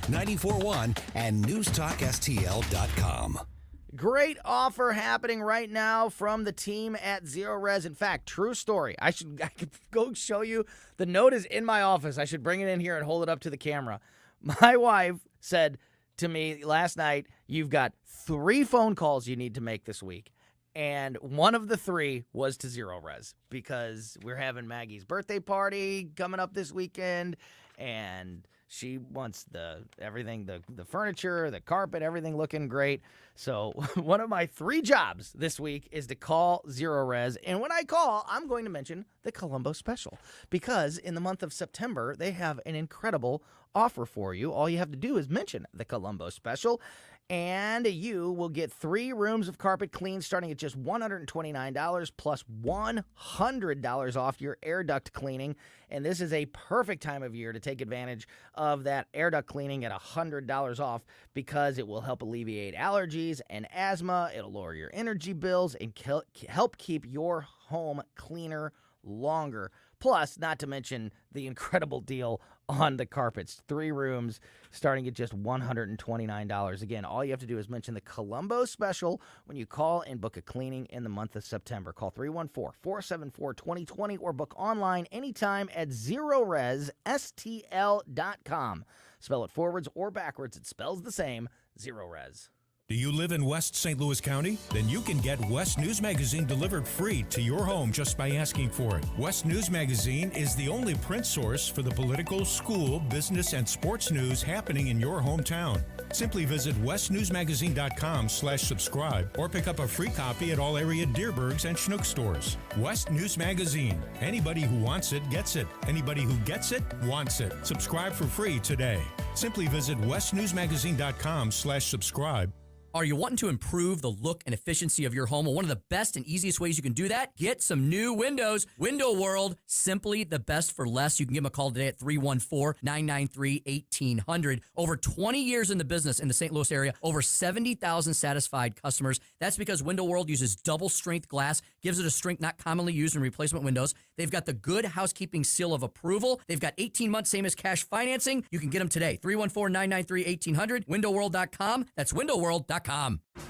94.1, and newstalkstl.com. Great offer happening right now from the team at Zero Res. In fact, true story. I could go show you. The note is in my office. I should bring it in here and hold it up to the camera. My wife said to me last night, you've got 3 phone calls you need to make this week. And one of the 3 was to Zero Res because we're having Maggie's birthday party coming up this weekend, and she wants everything, the furniture, the carpet, everything looking great. So one of my 3 jobs this week is to call Zero Res. And when I call, I'm going to mention the Colombo Special because in the month of September, they have an incredible offer for you. All you have to do is mention the Colombo Special, and you will get 3 rooms of carpet clean starting at just $129 plus $100 off your air duct cleaning. And this is a perfect time of year to take advantage of that air duct cleaning at $100 off because it will help alleviate allergies and asthma. It'll lower your energy bills and help keep your home cleaner longer. Plus, not to mention the incredible deal on the carpets. 3 rooms starting at just $129. Again, all you have to do is mention the Colombo Special when you call and book a cleaning in the month of September. Call 314-474-2020 or book online anytime at ZeroResSTL.com. Spell it forwards or backwards. It spells the same, Zero Res. Do you live in West St. Louis County? Then you can get West News Magazine delivered free to your home just by asking for it. West News Magazine is the only print source for the political, school, business, and sports news happening in your hometown. Simply visit westnewsmagazine.com/subscribe or pick up a free copy at all area Deerbergs and Schnuck stores. West News Magazine. Anybody who wants it gets it. Anybody who gets it wants it. Subscribe for free today. Simply visit westnewsmagazine.com/subscribe. Are you wanting to improve the look and efficiency of your home? Well, one of the best and easiest ways you can do that, get some new windows. Window World, simply the best for less. You can give them a call today at 314-993-1800. Over 20 years in the business in the St. Louis area, over 70,000 satisfied customers. That's because Window World uses double strength glass, gives it a strength not commonly used in replacement windows. They've got the Good Housekeeping seal of approval. They've got 18 months, same as cash financing. You can get them today. 314-993-1800, windowworld.com. That's windowworld.com.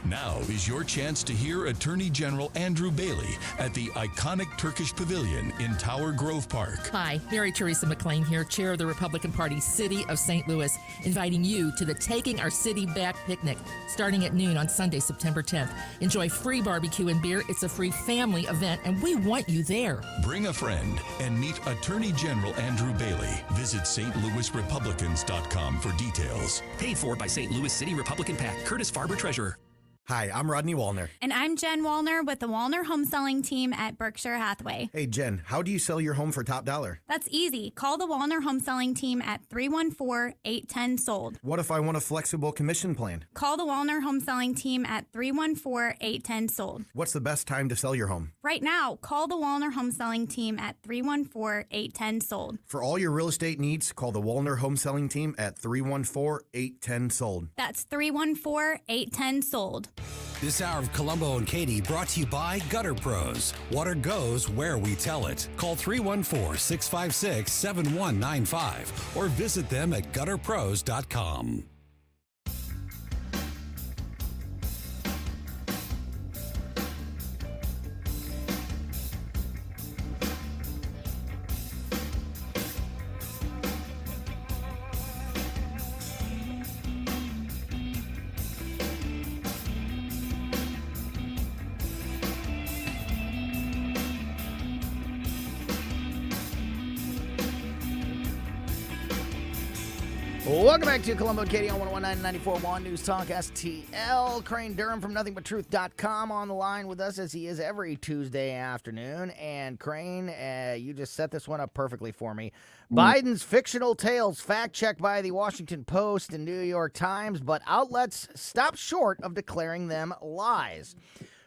Now is your chance to hear Attorney General Andrew Bailey at the iconic Turkish Pavilion in Tower Grove Park. Hi, Mary Teresa McLean here, chair of the Republican Party City of St. Louis, inviting you to the Taking Our City Back picnic, starting at noon on Sunday, September 10th. Enjoy free barbecue and beer. It's a free family event, and we want you there. Bring a friend and meet Attorney General Andrew Bailey. Visit stlouisrepublicans.com for details. Paid for by St. Louis City Republican PAC, Curtis Farber, Treasurer. Hi, I'm Rodney Wallner. And I'm Jen Wallner with the Wallner Home Selling Team at Berkshire Hathaway. Hey, Jen, how do you sell your home for top dollar? That's easy. Call the Wallner Home Selling Team at 314-810-SOLD. What if I want a flexible commission plan? Call the Wallner Home Selling Team at 314-810-SOLD. What's the best time to sell your home? Right now, call the Wallner Home Selling Team at 314-810-SOLD. For all your real estate needs, call the Wallner Home Selling Team at 314-810-SOLD. That's 314-810-SOLD. This hour of Colombo and Katie brought to you by Gutter Pros. Water goes where we tell it. Call 314-656-7195 or visit them at gutterpros.com. Welcome back to Colombo Katie on 101.9 News Talk STL. Crane Durham from NothingButTruth.com on the line with us as he is every Tuesday afternoon. And Crane, you just set this one up perfectly for me. Biden's fictional tales fact-checked by the Washington Post and New York Times, but outlets stop short of declaring them lies.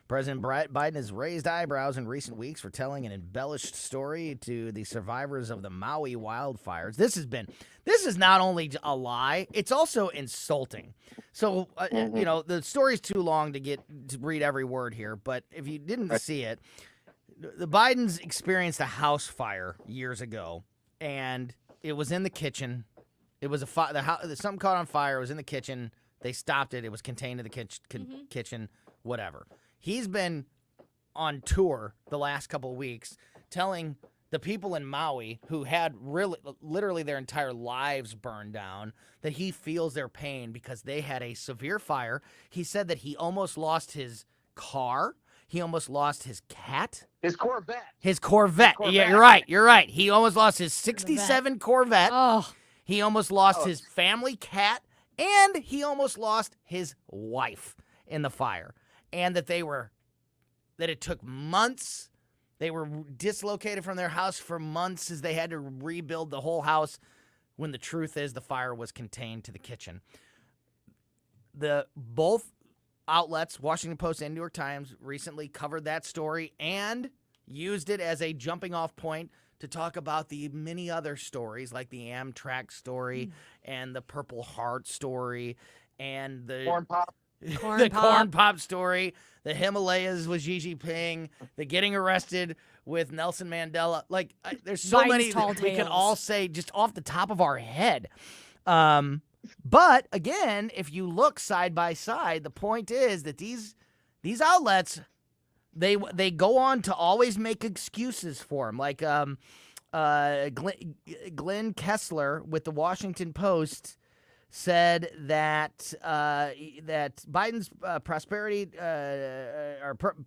President Biden has raised eyebrows in recent weeks for telling an embellished story to the survivors of the Maui wildfires. This is not only a lie, it's also insulting. So, the story's too long to read every word here, but if you didn't see it, the Bidens experienced a house fire years ago, and it was in the kitchen. It was something caught on fire. It was in the kitchen. They stopped it. It was contained in the kitchen, whatever. He's been on tour the last couple of weeks telling the people in Maui who had literally their entire lives burned down that he feels their pain because they had a severe fire. He said that he almost lost his car. He almost lost his cat. His Corvette. His Corvette. Yeah, you're right. He almost lost his 67 Corvette. Oh. He almost lost his family cat. And he almost lost his wife in the fire. And that it took months. They were dislocated from their house for months as they had to rebuild the whole house, when the truth is the fire was contained to the kitchen. Both outlets, Washington Post and New York Times, recently covered that story and used it as a jumping off point to talk about the many other stories, like the Amtrak story and the Purple Heart story and the Corn Pop. Corn Pop story, the Himalayas with Xi Jinping, the getting arrested with Nelson Mandela. There's so many that we can all say just off the top of our head. But again, if you look side by side, the point is that these outlets, they go on to always make excuses for him. Like Glenn Kessler with the Washington Post said that Biden's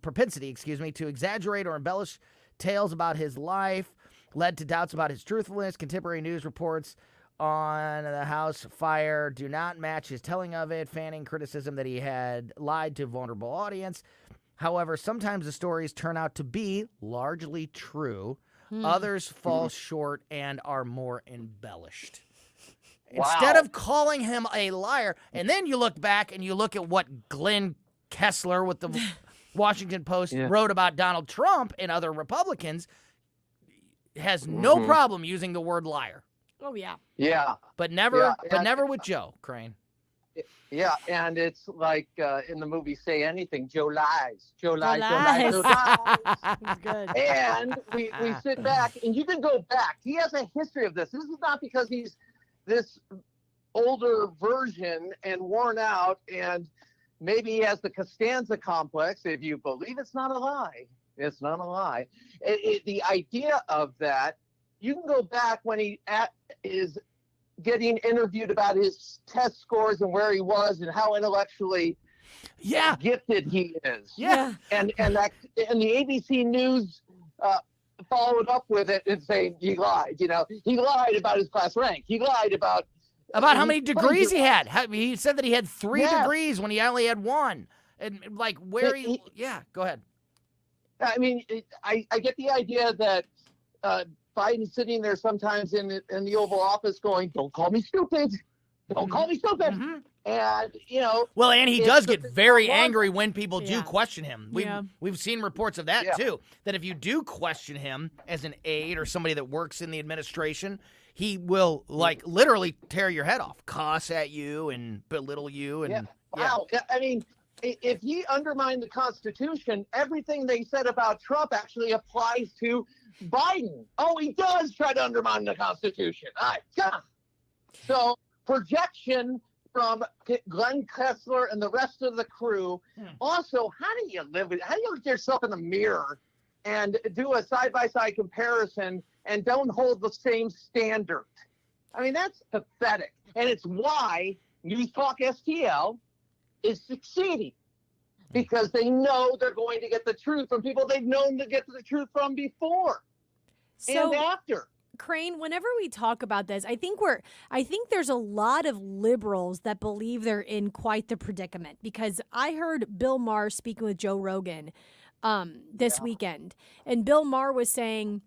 propensity to exaggerate or embellish tales about his life led to doubts about his truthfulness. Contemporary news reports on the house fire do not match his telling of it, fanning criticism that he had lied to a vulnerable audience. However, sometimes the stories turn out to be largely true. Others fall short and are more embellished. Instead of calling him a liar, and then you look back and you look at what Glenn Kessler with the Washington Post wrote about Donald Trump and other Republicans, has no problem using the word liar. Oh yeah. Yeah. But never Yeah, never with Joe Crane. Yeah, and it's like in the movie Say Anything, Joe lies. Joe lies, Joe lies. lies, Joe lies. That's good. And we sit back, and you can go back. He has a history of this. This is not because he's this older version and worn out, and maybe he has the Costanza complex. If you believe it's not a lie, it's not a lie. The idea of that, you can go back when he is getting interviewed about his test scores and where he was and how intellectually gifted he is. Yeah. And the ABC News followed up with it and saying he lied. You know, he lied about his class rank. He lied about how many degrees he had. He said that he had 3 degrees when he only had 1. And like where go ahead. I mean, I get the idea that Biden's sitting there sometimes in the Oval Office going, "Don't call me stupid. Don't call me stupid." And, you know. Well, and he does get very angry when people do question him. We've seen reports of that, too, that if you do question him as an aide or somebody that works in the administration, he will, like, literally tear your head off, cuss at you and belittle you. And Wow. I mean, if he undermined the Constitution, everything they said about Trump actually applies to Biden. Oh, he does try to undermine the Constitution. All right. Yeah. So projection from Glenn Kessler and the rest of the crew. Also, how do you look at yourself in the mirror and do a side-by-side comparison and don't hold the same standard? I mean, that's pathetic. And it's why News Talk STL is succeeding, because they know they're going to get the truth from people they've known to get the truth from before and after. Crane, whenever we talk about this, I think there's a lot of liberals that believe they're in quite the predicament, because I heard Bill Maher speaking with Joe Rogan this weekend, and Bill Maher was saying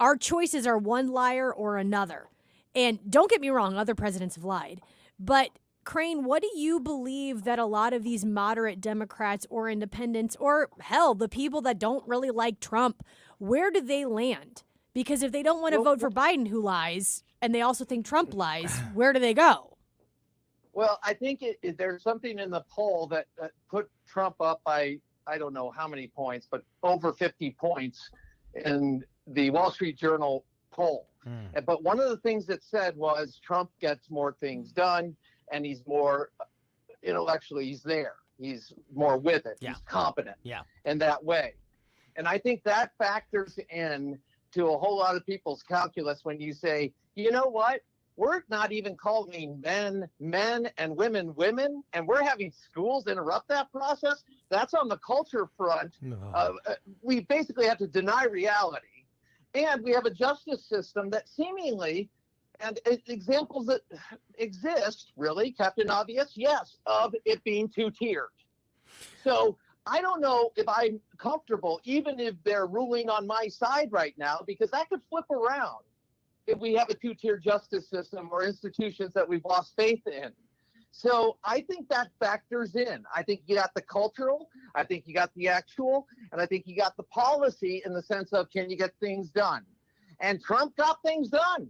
our choices are one liar or another. And don't get me wrong, other presidents have lied, but Crane, what do you believe that a lot of these moderate Democrats or independents, or hell, the people that don't really like Trump, where do they land? Because if they don't want to vote for Biden, who lies, and they also think Trump lies, where do they go? Well, I think there's something in the poll that put Trump up by, I don't know how many points, but over 50 points in the Wall Street Journal poll. But one of the things it said was Trump gets more things done, and he's more intellectually, he's there. He's more with it. He's competent in that way. And I think that factors in to a whole lot of people's calculus when you say, you know what? We're not even calling men men and women women, and we're having schools interrupt that process. That's on the culture front. We basically have to deny reality. And we have a justice system that seemingly, and examples that exist, really, Captain Obvious, yes, of it being two-tiered. So I don't know if I'm comfortable, even if they're ruling on my side right now, because that could flip around if we have a two-tier justice system or institutions that we've lost faith in. So I think that factors in. I think you got the cultural, I think you got the actual, and I think you got the policy in the sense of, can you get things done? And Trump got things done.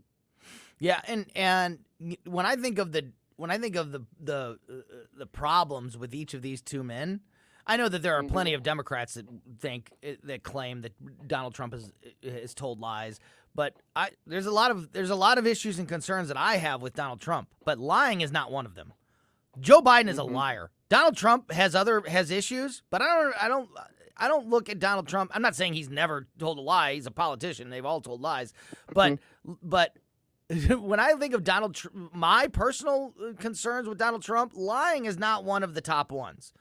Yeah, and when I think of the problems with each of these two men, I know that there are plenty of Democrats that claim that Donald Trump has told lies, but there's a lot of issues and concerns that I have with Donald Trump, but lying is not one of them. Joe Biden is a liar. Donald Trump has issues, but I don't look at Donald Trump. I'm not saying he's never told a lie. He's a politician. They've all told lies, but when I think of my personal concerns with Donald Trump, lying is not one of the top ones.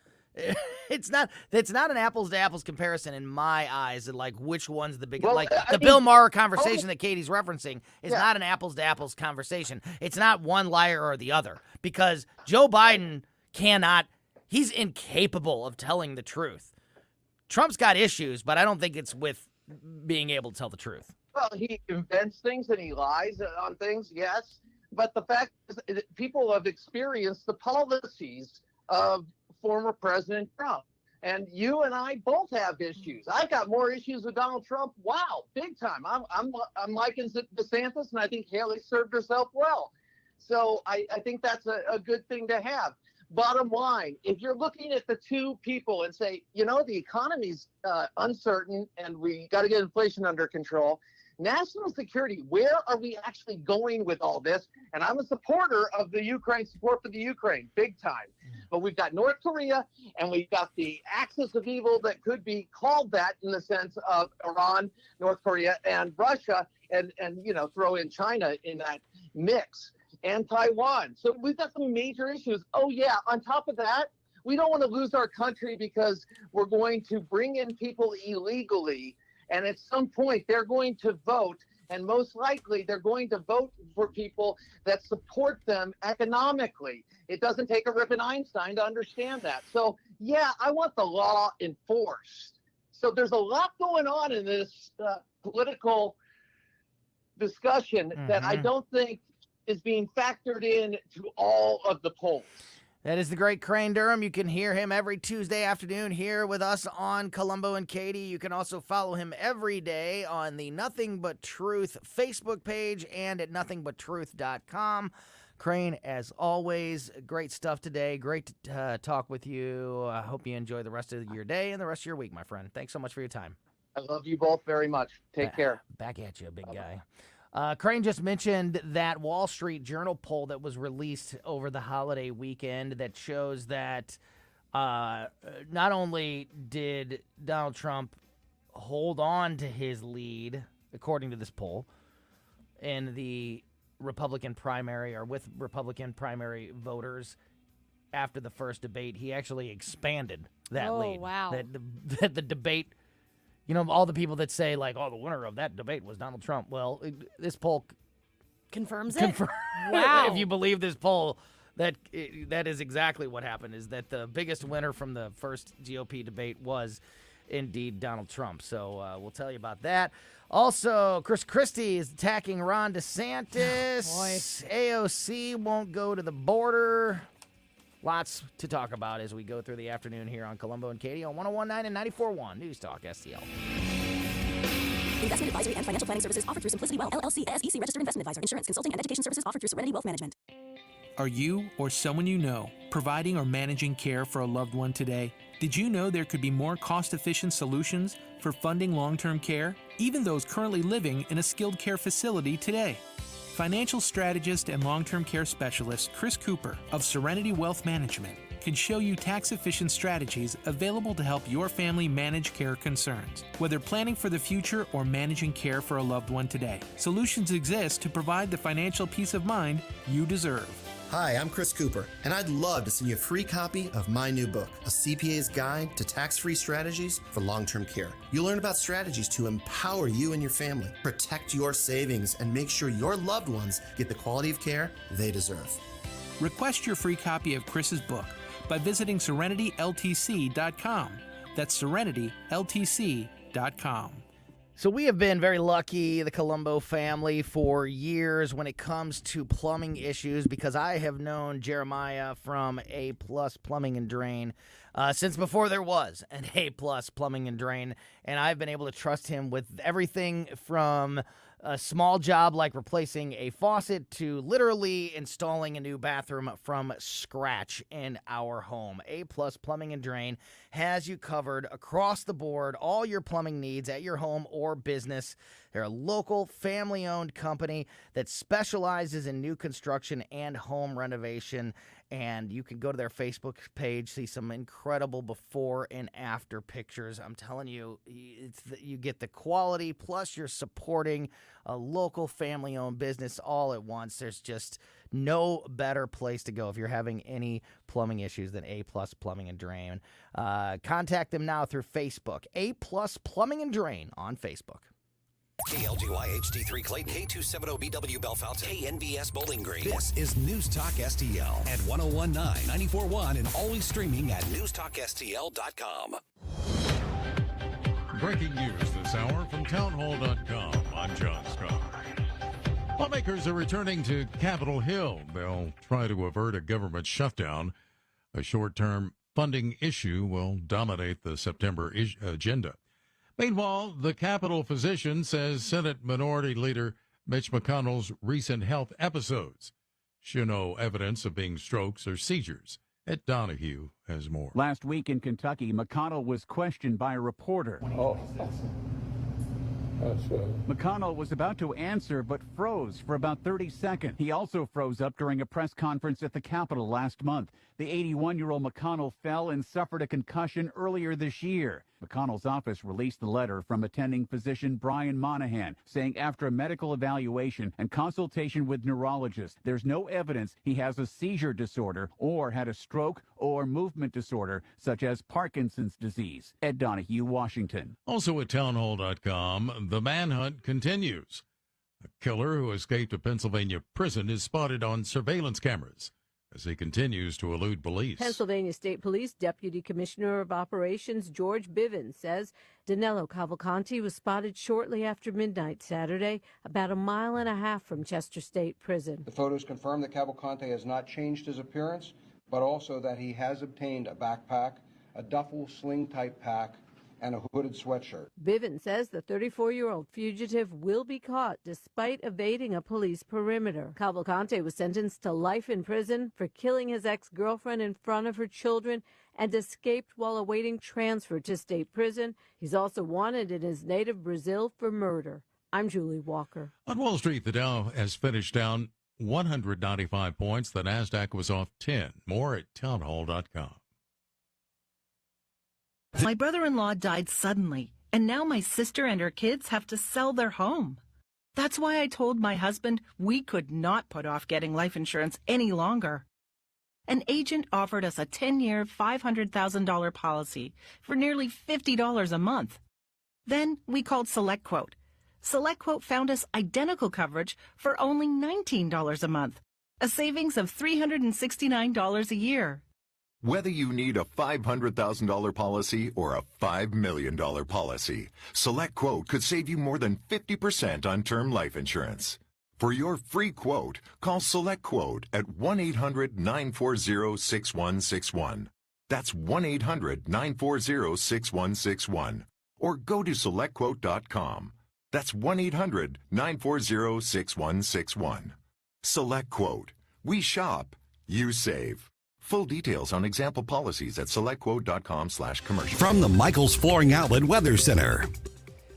It's not an apples to apples comparison in my eyes, and like which one's the biggest. Bill Maher conversation that Katie's referencing is not an apples to apples conversation. It's not one liar or the other, because Joe Biden he's incapable of telling the truth. Trump's got issues, but I don't think it's with being able to tell the truth. Well, he invents things and he lies on things, yes. But the fact is, people have experienced the policies of former President Trump. And you and I both have issues. I got more issues with Donald Trump. Wow, big time. I'm liking DeSantis, and I think Haley served herself well. So I think that's a good thing to have. Bottom line, if you're looking at the two people and say, the economy's uncertain and we got to get inflation under control, national security, where are we actually going with all this? And I'm a supporter of the Ukraine, support for the Ukraine, big time. But we've got North Korea, and we've got the axis of evil that could be called that in the sense of Iran, North Korea, and Russia, and throw in China in that mix, and Taiwan. So we've got some major issues. Oh, yeah, on top of that, we don't want to lose our country because we're going to bring in people illegally, and at some point they're going to vote, and most likely they're going to vote for people that support them economically. It doesn't take a Rip and Einstein to understand that. So, yeah, I want the law enforced. So there's a lot going on in this political discussion that I don't think is being factored in to all of the polls. That is the great Crane Durham. You can hear him every Tuesday afternoon here with us on Colombo and Katie. You can also follow him every day on the Nothing But Truth Facebook page and at nothingbuttruth.com. Crane, as always, great stuff today. Great to talk with you. I hope you enjoy the rest of your day and the rest of your week, my friend. Thanks so much for your time. I love you both very much. Take care. Back at you, big guy. Crane just mentioned that Wall Street Journal poll that was released over the holiday weekend that shows that not only did Donald Trump hold on to his lead, according to this poll, in the Republican primary or with Republican primary voters after the first debate, he actually expanded that lead. Oh, wow. That the debate... all the people that say, like, the winner of that debate was Donald Trump. Well, this poll confirms it? Wow. If you believe this poll, that is exactly what happened, is that the biggest winner from the first GOP debate was indeed Donald Trump. So we'll tell you about that. Also, Chris Christie is attacking Ron DeSantis. AOC won't go to the border. Lots to talk about as we go through the afternoon here on Colombo and Katie on 101.9 and 94.1 News Talk STL. Investment advisory and financial planning services offered through Simplicity Wealth, LLC, SEC registered investment advisor. Insurance, consulting, and education services offered through Serenity Wealth Management. Are you or someone you know providing or managing care for a loved one today? Did you know there could be more cost-efficient solutions for funding long-term care, even those currently living in a skilled care facility today? Financial strategist and long-term care specialist Chris Cooper of Serenity Wealth Management can show you tax-efficient strategies available to help your family manage care concerns. Whether planning for the future or managing care for a loved one today, solutions exist to provide the financial peace of mind you deserve. Hi, I'm Chris Cooper, and I'd love to send you a free copy of my new book, A CPA's Guide to Tax-Free Strategies for Long-Term Care. You'll learn about strategies to empower you and your family, protect your savings, and make sure your loved ones get the quality of care they deserve. Request your free copy of Chris's book by visiting SerenityLTC.com. That's SerenityLTC.com. So we have been very lucky, the Colombo family, for years when it comes to plumbing issues, because I have known Jeremiah from A+ Plumbing and Drain since before there was an A+ Plumbing and Drain, and I've been able to trust him with everything from a small job like replacing a faucet to literally installing a new bathroom from scratch in our home. A+ Plumbing and Drain has you covered across the board, all your plumbing needs at your home or business. They're a local, family-owned company that specializes in new construction and home renovation, and you can go to their Facebook page, see some incredible before and after pictures. I'm telling you, you get the quality, plus you're supporting a local family-owned business all at once. There's just no better place to go if you're having any plumbing issues than A+ Plumbing and Drain. Contact them now through Facebook. A+ Plumbing and Drain on Facebook. KLGY HD3 Clayton, K270BW Bellefonte, KNBS Bowling Green. This is News Talk STL at 101.9, 94.1, and always streaming at newstalkstl.com. Breaking news this hour from townhall.com. I'm John Scott. Lawmakers are returning to Capitol Hill. They'll try to avert a government shutdown. A short-term funding issue will dominate the September agenda. Meanwhile, the Capitol physician says Senate Minority Leader Mitch McConnell's recent health episodes show no evidence of being strokes or seizures. Ed Donahue has more. Last week in Kentucky, McConnell was questioned by a reporter. McConnell was about to answer but froze for about 30 seconds. He also froze up during a press conference at the Capitol last month. The 81-year-old McConnell fell and suffered a concussion earlier this year. McConnell's office released the letter from attending physician Brian Monahan, saying after a medical evaluation and consultation with neurologists, there's no evidence he has a seizure disorder or had a stroke or movement disorder, such as Parkinson's disease. Ed Donahue, Washington. Also at townhall.com, the manhunt continues. A killer who escaped a Pennsylvania prison is spotted on surveillance cameras as he continues to elude police. Pennsylvania State Police Deputy Commissioner of Operations George Bivens says Danilo Cavalcanti was spotted shortly after midnight Saturday, about 1.5 miles from Chester State Prison. The photos confirm that Cavalcanti has not changed his appearance, but also that he has obtained a backpack, a duffel sling-type pack, and a hooded sweatshirt. Bivens says the 34-year-old fugitive will be caught despite evading a police perimeter. Cavalcante was sentenced to life in prison for killing his ex-girlfriend in front of her children and escaped while awaiting transfer to state prison. He's also wanted in his native Brazil for murder. I'm Julie Walker. On Wall Street, the Dow has finished down 195 points. The NASDAQ was off 10. More at townhall.com. My brother-in-law died suddenly, and now my sister and her kids have to sell their home. That's why I told my husband we could not put off getting life insurance any longer. An agent offered us a 10-year, $500,000 policy for nearly $50 a month. Then we called SelectQuote. SelectQuote found us identical coverage for only $19 a month, a savings of $369 a year. Whether you need a $500,000 policy or a $5 million policy, SelectQuote could save you more than 50% on term life insurance. For your free quote, call SelectQuote at 1-800-940-6161. That's 1-800-940-6161. Or go to SelectQuote.com. That's 1-800-940-6161. SelectQuote. We shop. You save. Full details on example policies at selectquote.com/commercial. From the Michaels Flooring Outlet Weather Center.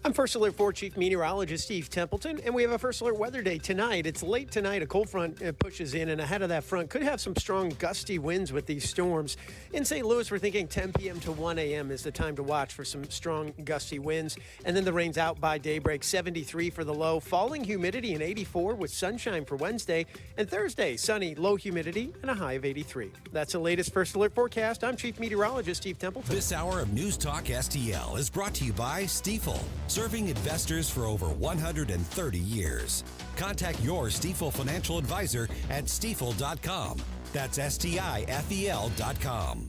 I'm First Alert 4 Chief Meteorologist Steve Templeton, and we have a First Alert weather day tonight. It's late tonight. A cold front pushes in, and ahead of that front could have some strong gusty winds with these storms. In St. Louis, we're thinking 10 p.m. to 1 a.m. is the time to watch for some strong gusty winds. And then the rain's out by daybreak, 73 for the low, falling humidity and 84 with sunshine for Wednesday. And Thursday, sunny, low humidity, and a high of 83. That's the latest First Alert forecast. I'm Chief Meteorologist Steve Templeton. This hour of News Talk STL is brought to you by Stifel, serving investors for over 130 years. Contact your Stifel financial advisor at stifel.com. That's STIFEL.com.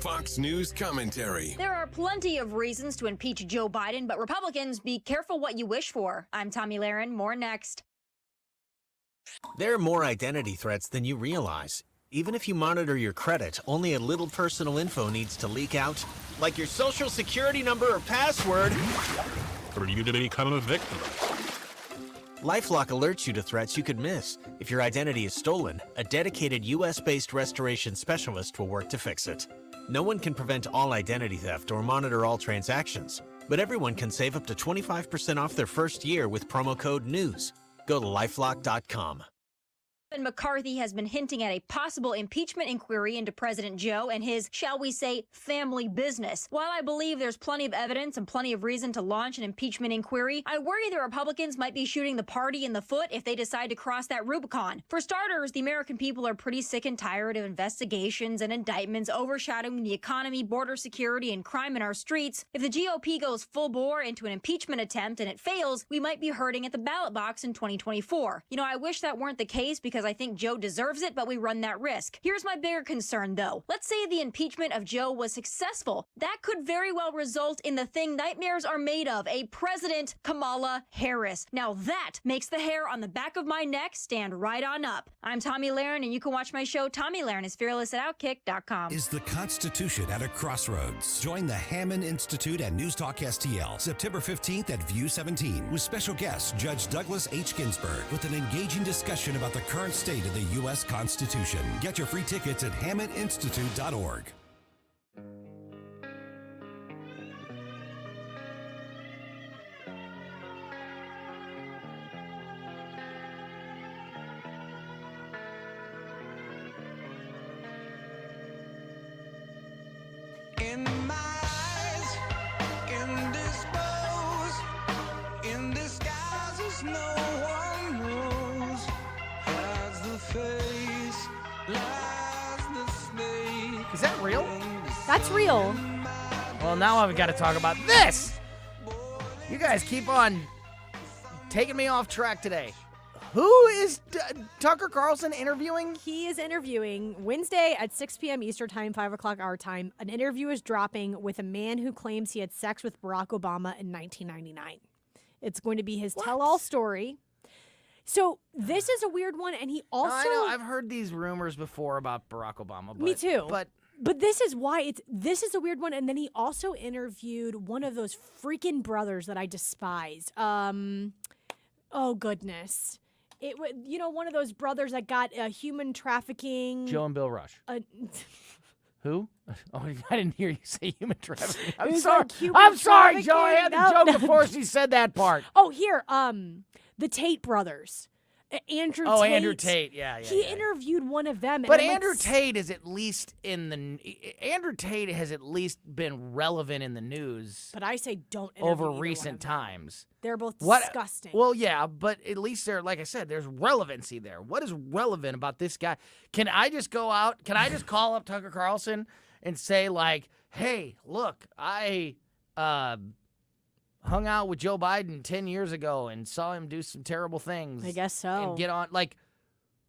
Fox News commentary. There are plenty of reasons to impeach Joe Biden, but Republicans, be careful what you wish for. I'm Tommy Lahren. More next. There are more identity threats than you realize. Even if you monitor your credit, only a little personal info needs to leak out, like your social security number or password, for you to become a victim. LifeLock alerts you to threats you could miss. If your identity is stolen, a dedicated U.S.-based restoration specialist will work to fix it. No one can prevent all identity theft or monitor all transactions, but everyone can save up to 25% off their first year with promo code NEWS. Go to lifelock.com. McCarthy has been hinting at a possible impeachment inquiry into President Joe and his, shall we say, family business. While I believe there's plenty of evidence and plenty of reason to launch an impeachment inquiry, I worry the Republicans might be shooting the party in the foot if they decide to cross that Rubicon. For starters, the American people are pretty sick and tired of investigations and indictments overshadowing the economy, border security, and crime in our streets. If the GOP goes full bore into an impeachment attempt and it fails, we might be hurting at the ballot box in 2024. You know, I wish that weren't the case because because I think Joe deserves it, but we run that risk. Here's my bigger concern, though. Let's say the impeachment of Joe was successful. That could very well result in the thing nightmares are made of, a President Kamala Harris. Now that makes the hair on the back of my neck stand right on up. I'm Tommy Lahren, and you can watch my show, Tommy Lahren is Fearless at Outkick.com. Is the Constitution at a crossroads? Join the Hammond Institute at News Talk STL, September 15th at View 17, with special guest Judge Douglas H. Ginsburg, with an engaging discussion about the current state of the U.S. Constitution. Get your free tickets at hammondinstitute.org. In my eyes, indisposed, in disguises no one knows, has the face, lies the snake. Is that real? That's real. Well, now I've got to talk about this. You guys keep on taking me off track today. Who is Tucker Carlson interviewing? He is interviewing Wednesday at 6 p.m. Eastern Time, 5 o'clock our time. An interview is dropping with a man who claims he had sex with Barack Obama in 1999. It's going to be his tell-all story. So this is a weird one, and he also... I know, I've heard these rumors before about Barack Obama. But, me too. But this is why this is a weird one. And then he also interviewed one of those freaking brothers that I despise. Oh, goodness. It was, one of those brothers that got human trafficking. Joe and Bill Rush. Who? Oh, I didn't hear you say human trafficking. I'm was sorry. like human I'm sorry, Joe. I had trafficking. the joke before she said that part. Oh, here, the Tate brothers. Andrew Tate. Oh, Andrew Tate. Yeah. He interviewed one of them. But Andrew Tate is at least Andrew Tate has at least been relevant in the news. But I say don't interview over either recent times. They're both disgusting. Well, yeah, but at least like I said, there's relevancy there. What is relevant about this guy? Can I just go out? Can I just call up Tucker Carlson and say, like, hey, look, I hung out with Joe Biden 10 years ago and saw him do some terrible things. I guess so. And get on, like,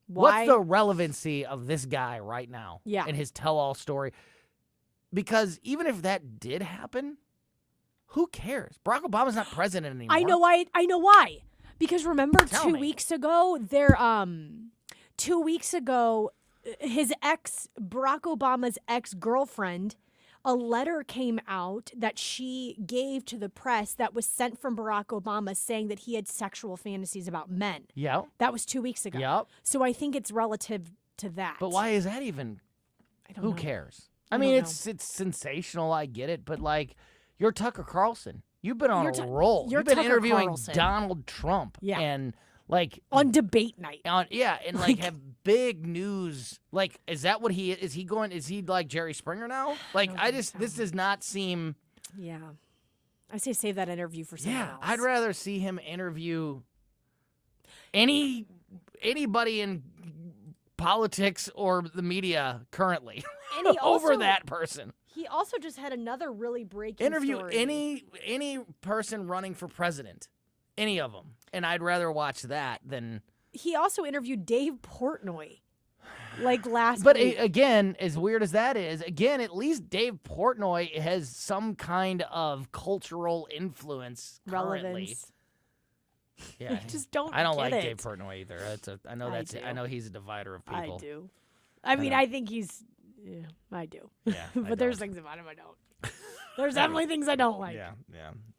why? What's the relevancy of this guy right now? Yeah. And his tell-all story? Because even if that did happen, who cares? Barack Obama's not president anymore. I know why. Because remember Tell 2 me. weeks ago, 2 weeks ago, his Barack Obama's ex-girlfriend, a letter came out that she gave to the press that was sent from Barack Obama saying that he had sexual fantasies about men. Yep. That was 2 weeks ago. Yep. So I think it's relative to that. But why is that even? don't Who know. cares? I I mean, don't it's sensational. I get it, but like, you're Tucker Carlson. You've been on You're a roll. you're You've been Tucker interviewing Carlson. Donald Trump. Yeah. And like on debate night. And like have big news. Like, is that what he is? He going? Is he like Jerry Springer now? Like, this does not seem. Yeah. I say save that interview for someone else. I'd rather see him interview anybody in politics or the media currently And he over also- that person. He also just had another really breaking Interview story. any person running for president, any of them, and I'd rather watch that than. He also interviewed Dave Portnoy, like last But week. again, as weird as that is, at least Dave Portnoy has some kind of cultural influence currently. Relevance. Yeah, I just don't I don't get like it. Dave Portnoy either. I know he's a divider of people. I do. I mean, I think he's. Yeah, I do. Yeah, but there's things about him I don't. There's definitely things I don't like. Yeah.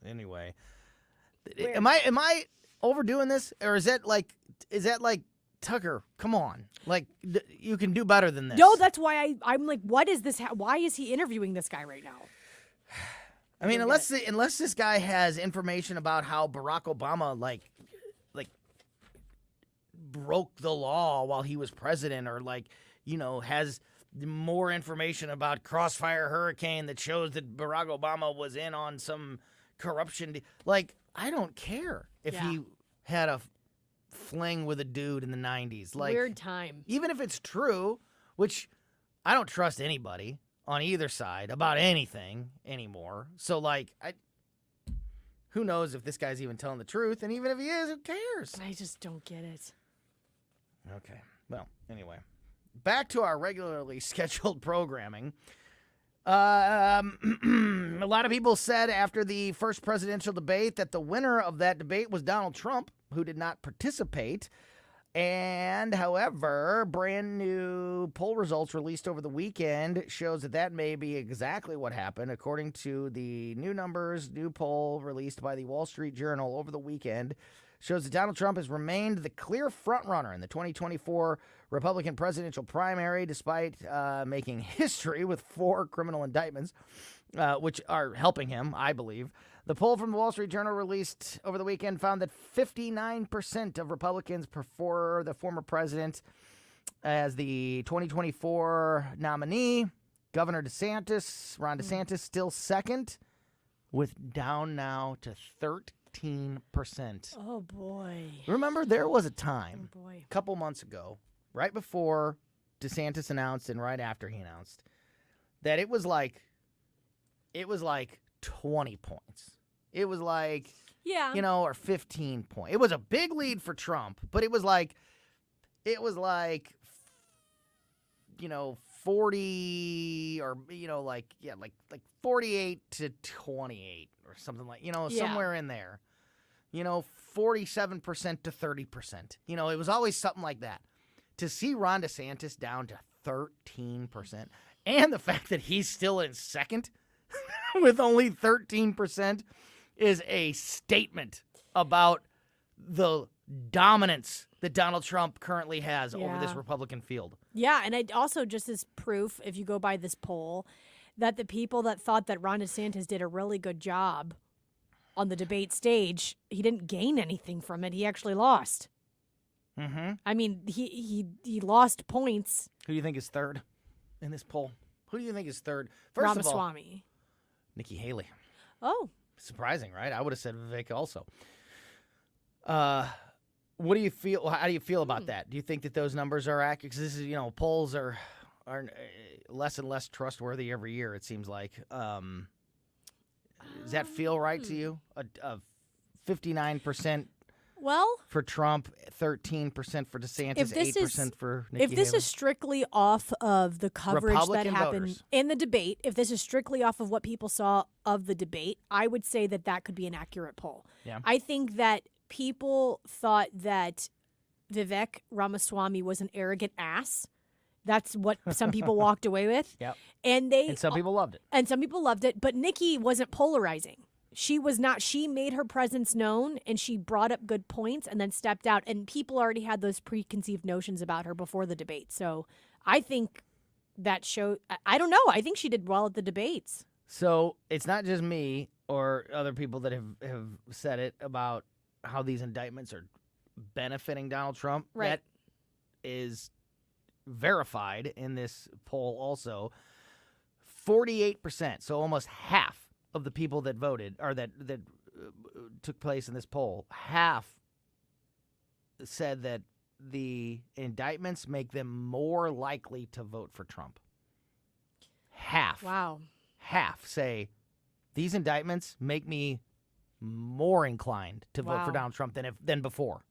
Anyway, am I overdoing this, or is that like Tucker? Come on, like you can do better than this. No, that's why I'm like, what is this? Why is he interviewing this guy right now? I mean, unless this guy has information about how Barack Obama like broke the law while he was president, or has more information about Crossfire Hurricane that shows that Barack Obama was in on some corruption. I don't care if he had a fling with a dude in the 90s. Weird time. Even if it's true, which I don't trust anybody on either side about anything anymore. So, who knows if this guy's even telling the truth? And even if he is, who cares? I just don't get it. Okay. Well, anyway, back to our regularly scheduled programming. A lot of people said after the first presidential debate that the winner of that debate was Donald Trump, who did not participate. And, however, brand new poll results released over the weekend shows that may be exactly what happened. According to the new poll released by the Wall Street Journal over the weekend, shows that Donald Trump has remained the clear frontrunner in the 2024 Republican presidential primary, despite making history with 4 criminal indictments, which are helping him, I believe. The poll from the Wall Street Journal released over the weekend found that 59% of Republicans prefer the former president as the 2024 nominee. Governor Ron DeSantis still second, with down now to 13%. Oh, boy. Remember, there was a time Oh, boy. a couple months ago, right before DeSantis announced and right after he announced, that it was like 20 points. It was like, Yeah. or 15 points. It was a big lead for Trump, but it was like 40 or, like 48 to 28 or something like, somewhere in there. 47% to 30%. It was always something like that. To see Ron DeSantis down to 13%, and the fact that he's still in second with only 13% is a statement about the dominance that Donald Trump currently has over this Republican field. Yeah, and it also just is proof, if you go by this poll, that the people that thought that Ron DeSantis did a really good job on the debate stage, he didn't gain anything from it. He actually lost. Mm-hmm. I mean, he lost points. Who do you think is third in this poll? Who do you think is third? First of all, Ramaswamy. Nikki Haley. Oh. Surprising, right? I would have said Vivek also. What do you feel? How do you feel about that? Do you think that those numbers are accurate? Because this is, polls are less and less trustworthy every year, it seems like. Does that feel right to you? A 59% for Trump, 13% for DeSantis, 8% for Nikki If this Haley? is strictly off of the coverage Republican that happened voters. in the debate, if this is strictly off of what people saw of the debate, I would say that could be an accurate poll. Yeah. I think that people thought that Vivek Ramaswamy was an arrogant ass. That's what some people walked away with. Yep. And some people loved it. And some people loved it, but Nikki wasn't polarizing. She was not. She made her presence known, and she brought up good points and then stepped out. And people already had those preconceived notions about her before the debate. So I think that showed. I don't know. I think she did well at the debates. So it's not just me or other people that have said it about how these indictments are benefiting Donald Trump. Right. That is verified in this poll also. 48%, so almost half of the people that voted or that took place in this poll, half said that the indictments make them more likely to vote for Trump. Half. Wow. Half say these indictments make me more inclined to vote for Wow. Donald Trump than before.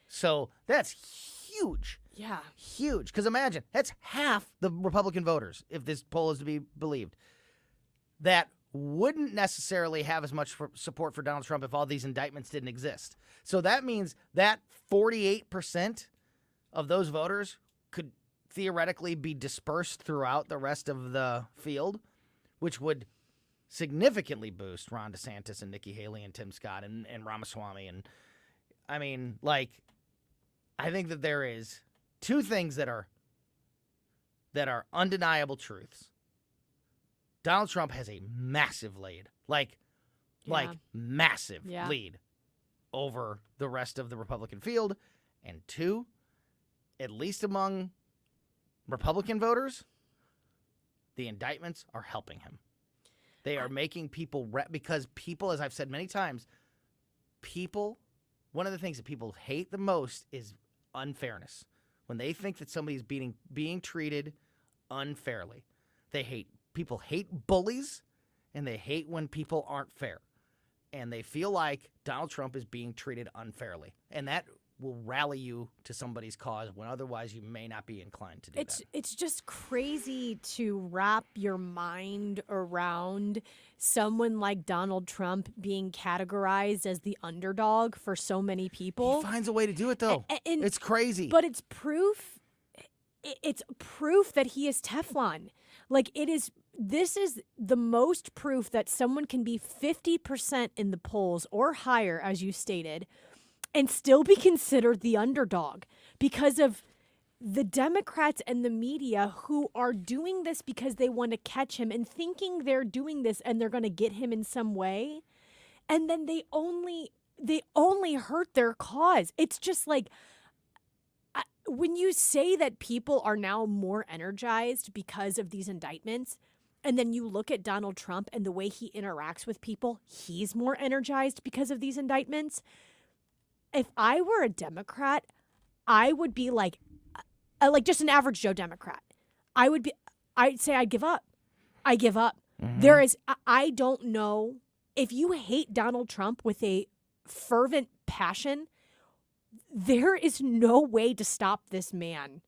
So that's huge. Yeah. Huge. Because imagine, that's half the Republican voters, if this poll is to be believed, that wouldn't necessarily have as much support for Donald Trump if all these indictments didn't exist. So that means that 48% of those voters could theoretically be dispersed throughout the rest of the field, which would significantly boost Ron DeSantis and Nikki Haley and Tim Scott and Ramaswamy. And I mean, I think that there is two things that are undeniable truths. Donald Trump has a massive lead, massive lead over the rest of the Republican field. And two, at least among Republican voters, the indictments are helping him. They are making people, because people, as I've said many times, one of the things that people hate the most is unfairness. When they think that somebody's being treated unfairly, people hate bullies, and they hate when people aren't fair. And they feel like Donald Trump is being treated unfairly. And that will rally you to somebody's cause when otherwise you may not be inclined to do that. It's just crazy to wrap your mind around someone like Donald Trump being categorized as the underdog for so many people. He finds a way to do it, though. It's crazy. But it's proof. It's proof that he is Teflon. Like, this is the most proof that someone can be 50% in the polls or higher, as you stated, and still be considered the underdog because of the Democrats and the media who are doing this because they want to catch him and thinking they're doing this and they're going to get him in some way. And then they only hurt their cause. It's just like, when you say that people are now more energized because of these indictments, and then you look at Donald Trump and the way he interacts with people, he's more energized because of these indictments. If I were a Democrat, I would be like just an average Joe Democrat. I'd say I give up. I give up. Mm-hmm. I don't know. If you hate Donald Trump with a fervent passion, there is no way to stop this man.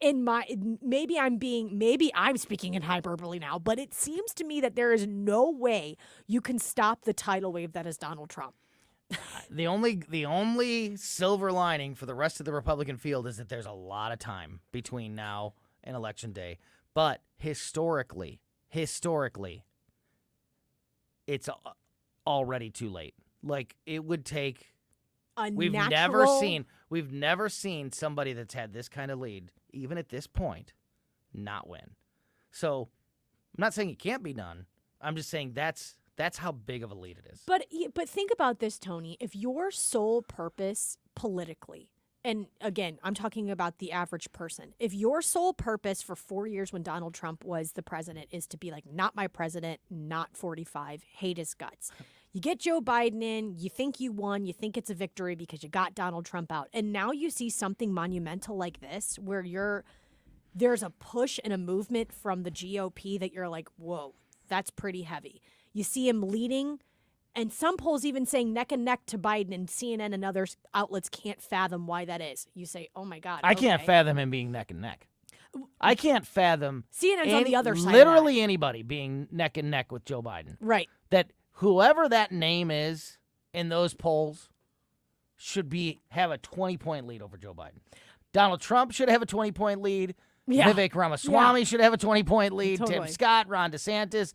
Maybe I'm speaking in hyperbole now, but it seems to me that there is no way you can stop the tidal wave that is Donald Trump. The only silver lining for the rest of the Republican field is that there's a lot of time between now and Election Day. But historically, it's already too late. Like, it would take... We've never seen somebody that's had this kind of lead, even at this point, not win. So I'm not saying it can't be done. I'm just saying that's how big of a lead it is. But think about this, Tony. If your sole purpose politically, and again, I'm talking about the average person, if your sole purpose for 4 years when Donald Trump was the president is to be like, not my president, not 45, hate his guts. You get Joe Biden in, you think you won, you think it's a victory because you got Donald Trump out. And now you see something monumental like this where there's a push and a movement from the GOP that you're like, whoa, that's pretty heavy. You see him leading, and some polls even saying neck and neck to Biden, and CNN and other outlets can't fathom why that is. You say, oh my God. I can't fathom him being neck and neck. I can't fathom CNN's on the other side. Literally anybody being neck and neck with Joe Biden. Right. That whoever that name is in those polls should have a 20-point lead over Joe Biden. Donald Trump should have a 20-point lead. Yeah. Vivek Ramaswamy should have a 20-point lead. Totally. Tim Scott, Ron DeSantis,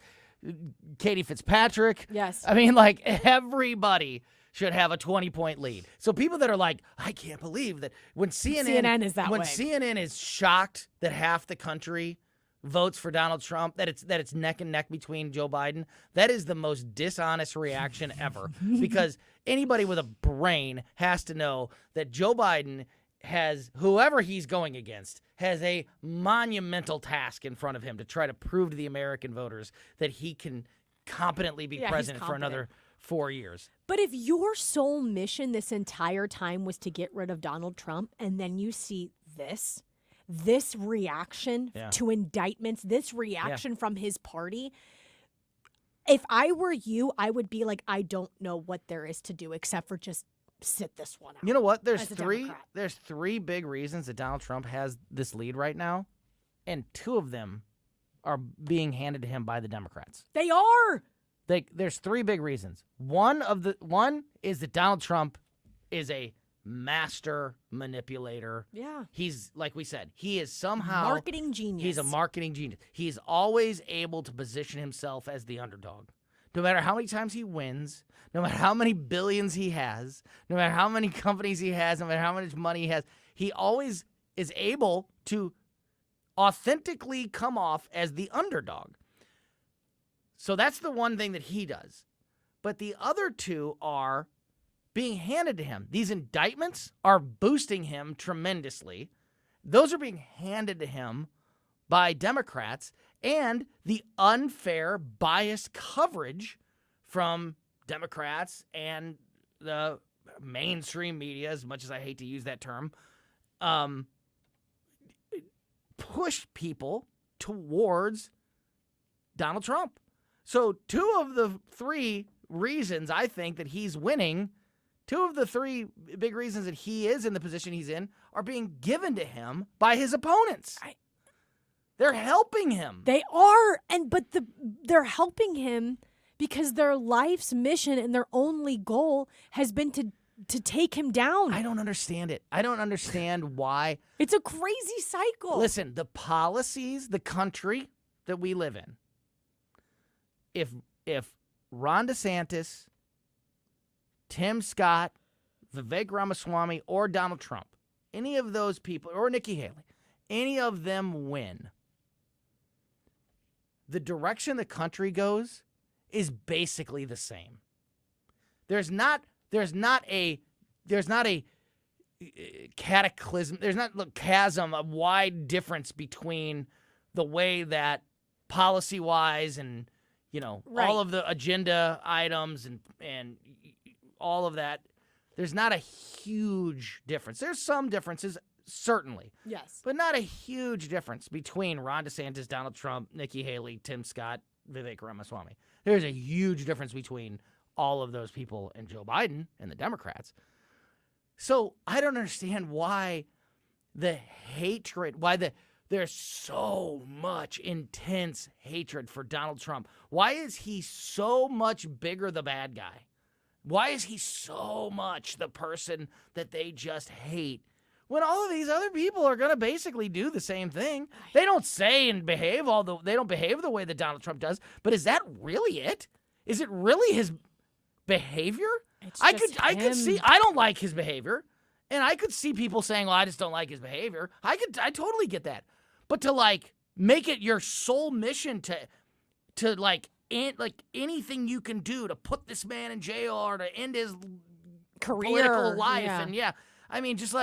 Katie Fitzpatrick. Yes. I mean, like, everybody should have a 20-point lead. So people that are like, I can't believe that when CNN is that way. When CNN is shocked that half the country votes for Donald Trump, that it's neck and neck between Joe Biden, that is the most dishonest reaction ever. Because anybody with a brain has to know that Joe Biden has, whoever he's going against, has a monumental task in front of him to try to prove to the American voters that he can competently be president for another 4 years. But if your sole mission this entire time was to get rid of Donald Trump, and then you see this reaction to indictments, this reaction from his party, if I were you, I would be like, I don't know what there is to do except for just sit this one out. You know what? There's three big reasons that Donald Trump has this lead right now, and two of them are being handed to him by the Democrats. They are. There's three big reasons. One is that Donald Trump is a master manipulator. Yeah. He's, like we said, he is somehow marketing genius. He's a marketing genius. He's always able to position himself as the underdog. No matter how many times he wins, no matter how many billions he has, no matter how many companies he has, no matter how much money he has, he always is able to authentically come off as the underdog. So that's the one thing that he does. But the other two are being handed to him. These indictments are boosting him tremendously. Those are being handed to him by Democrats, and the unfair, biased coverage from Democrats and the mainstream media, as much as I hate to use that term, push people towards Donald Trump. So two of the three reasons I think that he's winning Two of the three big reasons that he is in the position he's in are being given to him by his opponents. They're helping him. They are, they're helping him because their life's mission and their only goal has been to take him down. I don't understand it. I don't understand why. It's a crazy cycle. Listen, the policies, the country that we live in, if Ron DeSantis, Tim Scott, Vivek Ramaswamy, or Donald Trump, any of those people, or Nikki Haley, any of them win, the direction the country goes is basically the same. There's not a cataclysm. There's not a chasm, a wide difference between the way that policy-wise and, all of the agenda items and all of that. There's not a huge difference. There's some differences, certainly. Yes. But not a huge difference between Ron DeSantis, Donald Trump, Nikki Haley, Tim Scott, Vivek Ramaswamy. There's a huge difference between all of those people and Joe Biden and the Democrats. So I don't understand why the hatred, there's so much intense hatred for Donald Trump. Why is he so much bigger the bad guy? Why is he so much the person that they just hate when all of these other people are going to basically do the same thing? They don't say and behave they don't behave the way that Donald Trump does, but is that really it? Is it really his behavior? I could see, I don't like his behavior, and I could see people saying, well, I just don't like his behavior. I totally get that. But to make it your sole mission to anything you can do to put this man in jail or to end his career, political life, and I mean, just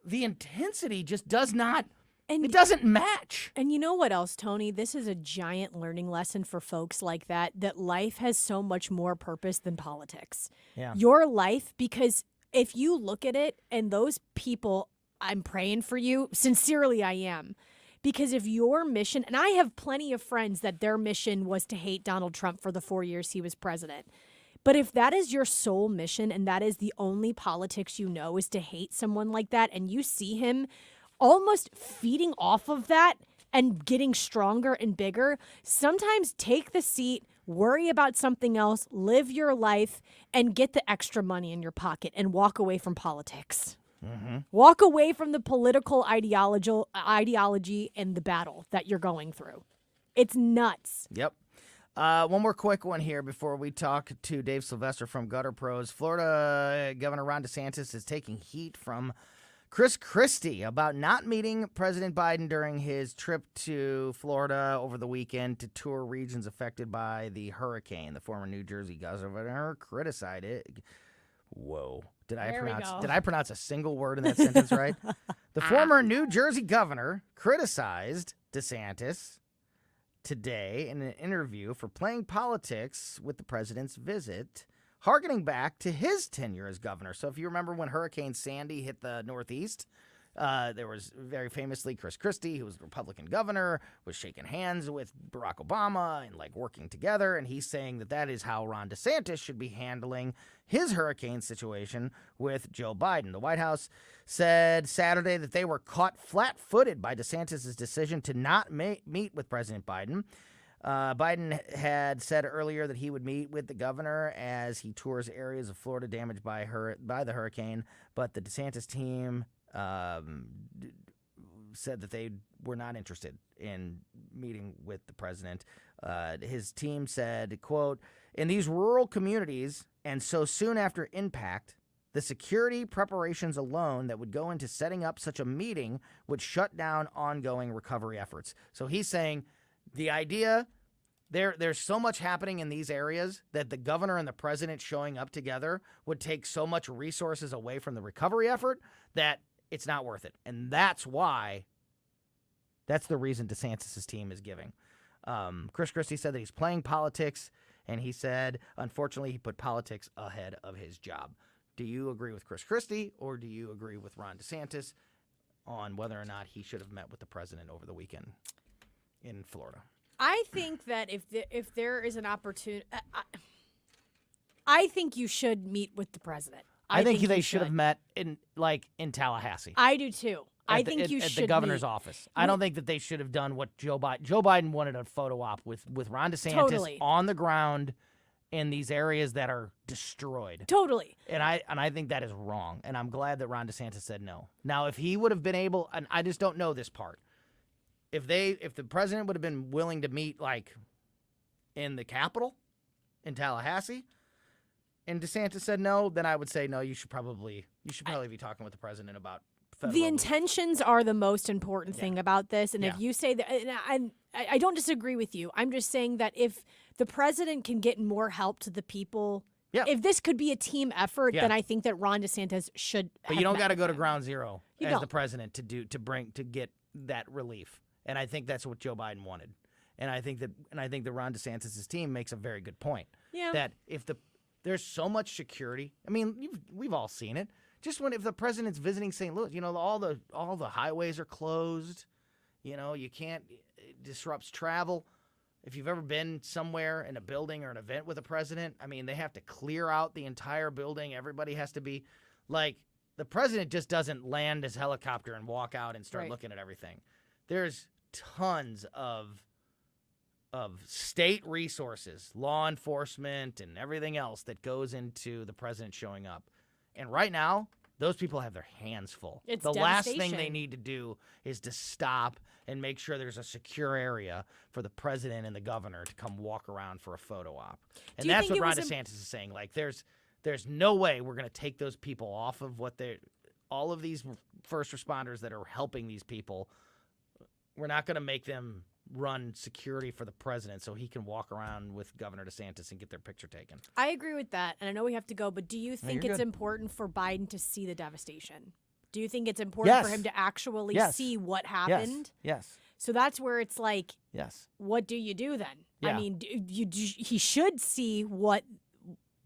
the intensity just does not. And it doesn't match. And you know what else, Tony? This is a giant learning lesson for folks like that life has so much more purpose than politics. Yeah. Your life, because if you look at it, and those people, I'm praying for you. Sincerely, I am. Because if your mission, and I have plenty of friends that their mission was to hate Donald Trump for the 4 years he was president. But if that is your sole mission and that is the only politics you know is to hate someone like that, and you see him almost feeding off of that and getting stronger and bigger, sometimes take the seat, worry about something else, live your life, and get the extra money in your pocket and walk away from politics. Mm-hmm. Walk away from the political ideology and the battle that you're going through. It's nuts. Yep. One more quick one here before we talk to Dave Sylvester from Gutter Pros. Florida Governor Ron DeSantis is taking heat from Chris Christie about not meeting President Biden during his trip to Florida over the weekend to tour regions affected by the hurricane. The former New Jersey governor criticized it. Whoa. Did I pronounce a single word in that sentence right? The former New Jersey governor criticized DeSantis today in an interview for playing politics with the president's visit, harkening back to his tenure as governor. So if you remember when Hurricane Sandy hit the Northeast, there was very famously Chris Christie, who was the Republican governor, was shaking hands with Barack Obama and working together. And he's saying that is how Ron DeSantis should be handling his hurricane situation with Joe Biden. The White House said Saturday that they were caught flat-footed by DeSantis' decision to not meet with President Biden. Biden had said earlier that he would meet with the governor as he tours areas of Florida damaged by the hurricane, but the DeSantis team said that they were not interested in meeting with the president. His team said, quote, "In these rural communities, and so soon after impact, the security preparations alone that would go into setting up such a meeting would shut down ongoing recovery efforts." So he's saying the idea, there's so much happening in these areas that the governor and the president showing up together would take so much resources away from the recovery effort that it's not worth it. And that's the reason DeSantis' team is giving. Chris Christie said that he's playing politics, and he said, unfortunately, he put politics ahead of his job. Do you agree with Chris Christie, or do you agree with Ron DeSantis on whether or not he should have met with the president over the weekend in Florida? I think that if there is an opportunity, I think you should meet with the president. I think they you should have met in Tallahassee. I do too. I think you at should the governor's meet. office. I don't think that they should have done what Joe Biden wanted a photo op with Ron DeSantis Totally. on the ground in these areas that are destroyed. Totally. And I think that is wrong. And I'm glad that Ron DeSantis said no. Now, if he would have been able, and I just don't know this part, if the president would have been willing to meet like in the Capitol in Tallahassee, and DeSantis said no, then I would say no. You should probably be talking with the president about federal The relief. intentions are the most important thing about this. And if you say that, and I don't disagree with you. I'm just saying that if the president can get more help to the people, if this could be a team effort, then I think that Ron DeSantis should. But you don't got to go to ground zero You as don't. the president to get that relief. And I think that's what Joe Biden wanted. And I think that Ron DeSantis' team makes a very good point. Yeah. That there's so much security. I mean, we've all seen it. Just if the president's visiting St. Louis, all the highways are closed. You can't. It disrupts travel. If you've ever been somewhere in a building or an event with a president, I mean, they have to clear out the entire building. Everybody has to be like, the president just doesn't land his helicopter and walk out and start looking at everything. There's tons of state resources, law enforcement, and everything else that goes into the president showing up. And right now, those people have their hands full. It's the last thing they devastation. need to do is to stop and make sure there's a secure area for the president and the governor to come walk around for a photo op. And you that's think what it Ron was DeSantis is saying. Like, there's no way we're going to take those people off of all of these first responders that are helping these people. We're not going to make them run security for the president so he can walk around with Governor DeSantis and get their picture taken. I agree with that, and I know we have to go, but do you think you're it's good. important for Biden to see the devastation? Do you think it's important for Yes. him to actually Yes. see what happened? Yes. So that's where it's like, Yes. what do you do then? Yeah. I mean, he should see what.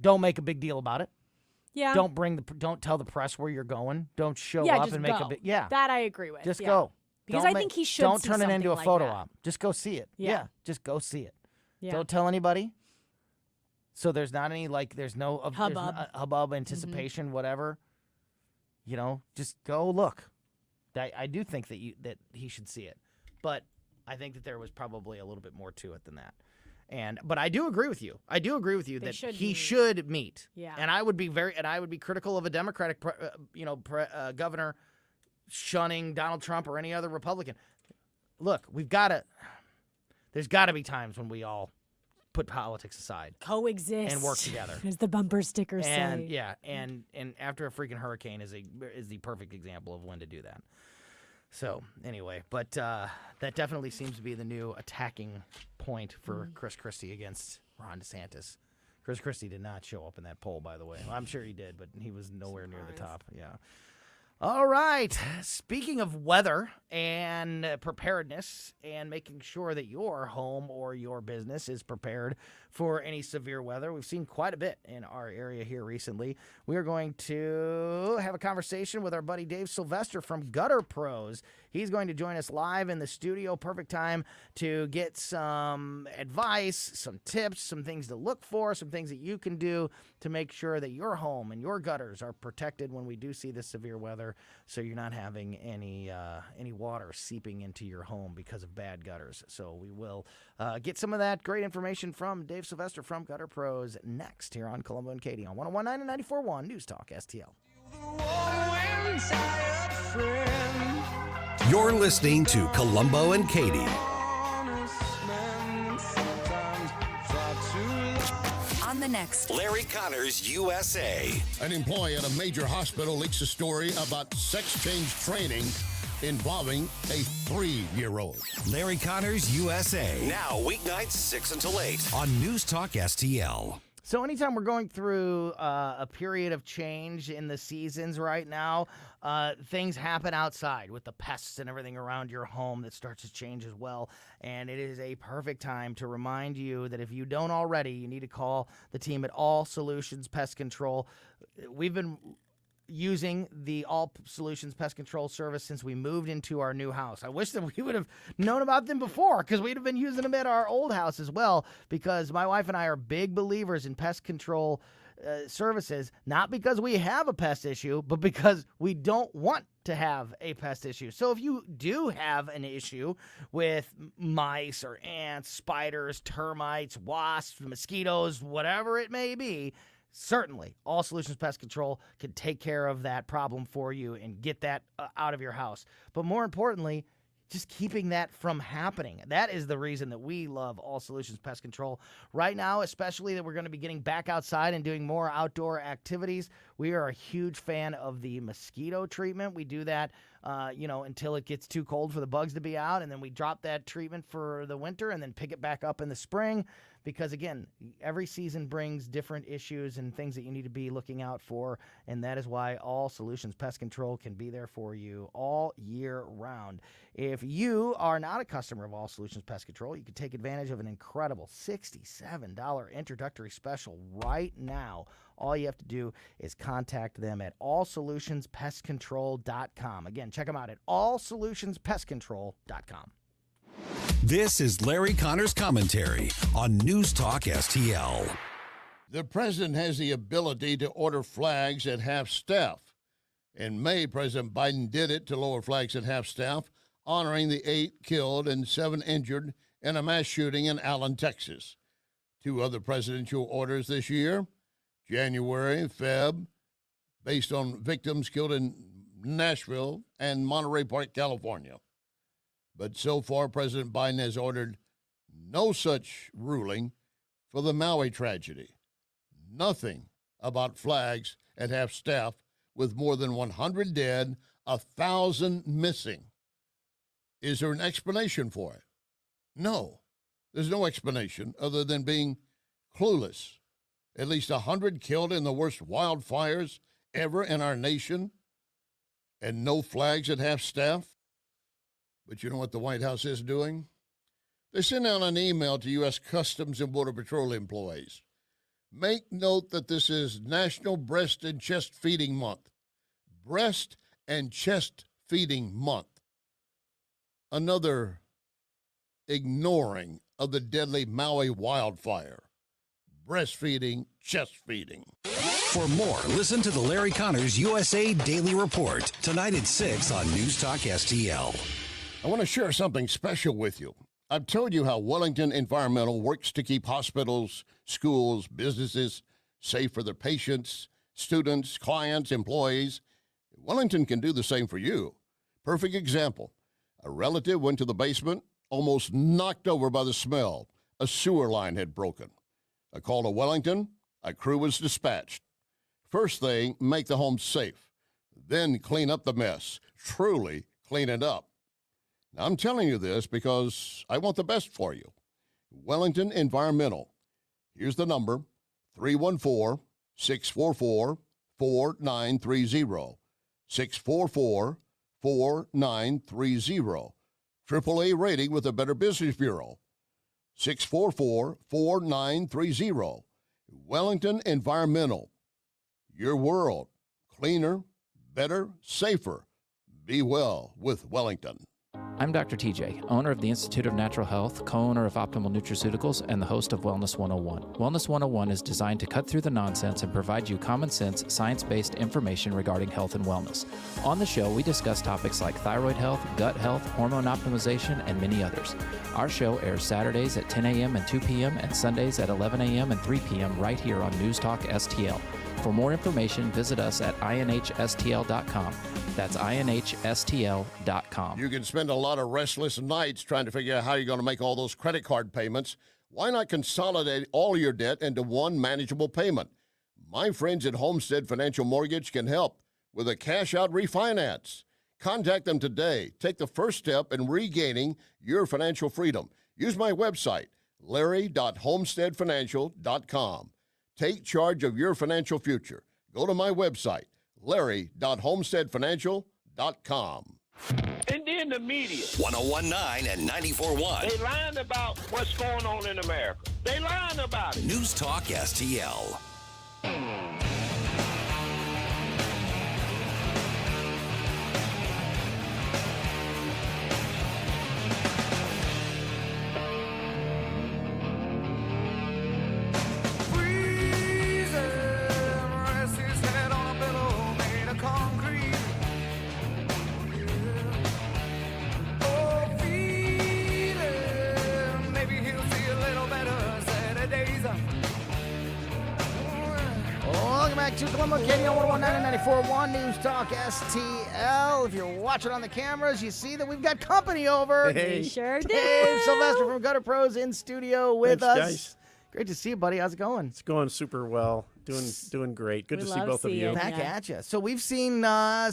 Don't make a big deal about it. Yeah. Don't tell the press where you're going. Don't show Yeah, up just and make go. a big That I agree with. Just yeah. go. Because Don't I think he should. Don't see turn it into a something photo like that. op. Just go see it. Yeah. Just go see it. Yeah. Don't tell anybody. So there's not any there's no Hubbub. hubbub, anticipation, whatever. Just go look. I do think that he should see it, but I think that there was probably a little bit more to it than that. But I do agree with you. They That should he meet. should meet. Yeah. And I would be critical of a Democratic, governor shunning Donald Trump or any other Republican. Look, there's got to be times when we all put politics aside, Coexist and work together. as the bumper stickers And say. and after a freaking hurricane is the perfect example of when to do that. So anyway, but that definitely seems to be the new attacking point for Chris Christie against Ron DeSantis. Chris Christie did not show up in that poll, by the way. I'm sure he did, but he was nowhere near the top. Yeah. All right. Speaking of weather and preparedness and making sure that your home or your business is prepared for any severe weather, we've seen quite a bit in our area here recently. We are going to have a conversation with our buddy Dave Sylvester from Gutter Pros. He's going to join us live in the studio. Perfect time to get some advice, some tips, some things to look for, some things that you can do to make sure that your home and your gutters are protected when we do see this severe weather, so you're not having any water seeping into your home because of bad gutters. So we will get some of that great information from Dave Sylvester from Gutter Pros next here on Colombo and Katie on 101.9 and 94.1 News Talk STL. You're listening to Colombo and Katie. On the next, Larry Connors, USA. An employee at a major hospital leaks a story about sex change training involving a 3-year-old. Larry Connors, USA. Now, weeknights 6 until 8 on News Talk STL. So anytime we're going through a period of change in the seasons right now, things happen outside with the pests and everything around your home that starts to change as well. And it is a perfect time to remind you that if you don't already, you need to call the team at All Solutions Pest Control. We've been using the All Solutions Pest Control service since we moved into our new house. I wish that we would have known about them before, because we'd have been using them at our old house as well, because my wife and I are big believers in pest control services, not because we have a pest issue, but because we don't want to have a pest issue. So if you do have an issue with mice or ants, spiders, termites, wasps, mosquitoes, whatever it may be, certainly All Solutions Pest Control can take care of that problem for you and get that out of your house. But more importantly, just keeping that from happening. That is the reason that we love All Solutions Pest Control. Right now, especially that we're going to be getting back outside and doing more outdoor activities, we are a huge fan of the mosquito treatment. We do that, until it gets too cold for the bugs to be out, and then we drop that treatment for the winter and then pick it back up in the spring. Because, again, every season brings different issues and things that you need to be looking out for, and that is why All Solutions Pest Control can be there for you all year round. If you are not a customer of All Solutions Pest Control, you can take advantage of an incredible $67 introductory special right now. All you have to do is contact them at allsolutionspestcontrol.com. Again, check them out at allsolutionspestcontrol.com. This is Larry Connor's commentary on News Talk STL. The president has the ability to order flags at half staff. In May, President Biden did it to lower flags at half staff, honoring the 8 killed and 7 injured in a mass shooting in Allen, Texas. 2 other presidential orders this year, January, Feb, based on victims killed in Nashville and Monterey Park, California. But so far, President Biden has ordered no such ruling for the Maui tragedy. Nothing about flags at half staff with more than 100 dead, 1,000 missing. Is there an explanation for it? No. There's no explanation other than being clueless. At least 100 killed in the worst wildfires ever in our nation, and no flags at half staff? But you know what the White House is doing? They sent out an email to U.S. Customs and Border Patrol employees. Make note that this is National Breast and Chest Feeding Month. Breast and Chest Feeding Month. Another ignoring of the deadly Maui wildfire. Breastfeeding, chest feeding. For more, listen to the Larry Connors USA Daily Report tonight at 6 on News Talk STL. I want to share something special with you. I've told you how Wellington Environmental works to keep hospitals, schools, businesses safe for their patients, students, clients, employees. Wellington can do the same for you. Perfect example. A relative went to the basement, almost knocked over by the smell. A sewer line had broken. A call to Wellington, a crew was dispatched. First thing, make the home safe. Then clean up the mess. Truly clean it up. Now, I'm telling you this because I want the best for you. Wellington Environmental. Here's the number, 314-644-4930. 644-4930. AAA rating with the Better Business Bureau. 644-4930. Wellington Environmental. Your world. Cleaner, better, safer. Be well with Wellington. I'm Dr. TJ, owner of the Institute of Natural Health, co-owner of Optimal Nutraceuticals, and the host of Wellness 101. Wellness 101 is designed to cut through the nonsense and provide you common sense, science-based information regarding health and wellness. On the show, we discuss topics like thyroid health, gut health, hormone optimization, and many others. Our show airs Saturdays at 10 a.m. and 2 p.m. and Sundays at 11 a.m. and 3 p.m. right here on News Talk STL. For more information, visit us at inhstl.com. That's inhstl.com. You can spend a lot of restless nights trying to figure out how you're going to make all those credit card payments. Why not consolidate all your debt into one manageable payment? My friends at Homestead Financial Mortgage can help with a cash-out refinance. Contact them today. Take the first step in regaining your financial freedom. Use my website, larry.homesteadfinancial.com. Take charge of your financial future. Go to my website, larry.homesteadfinancial.com. And then the media. 1019 and 94.1. They lying about what's going on in America. They lying about it. News Talk STL. back to Colombo Katie on 119 and 94.1 News Talk STL. If you're watching on the cameras, you see that we've got company over. Hey. We sure do. Dave Sylvester from Gutter Pros in studio with Thanks, us. guys. Great to see you, buddy. How's it going? It's going super well. Doing great. Good We to see love both of you. seeing Back ya. at you. So we've seen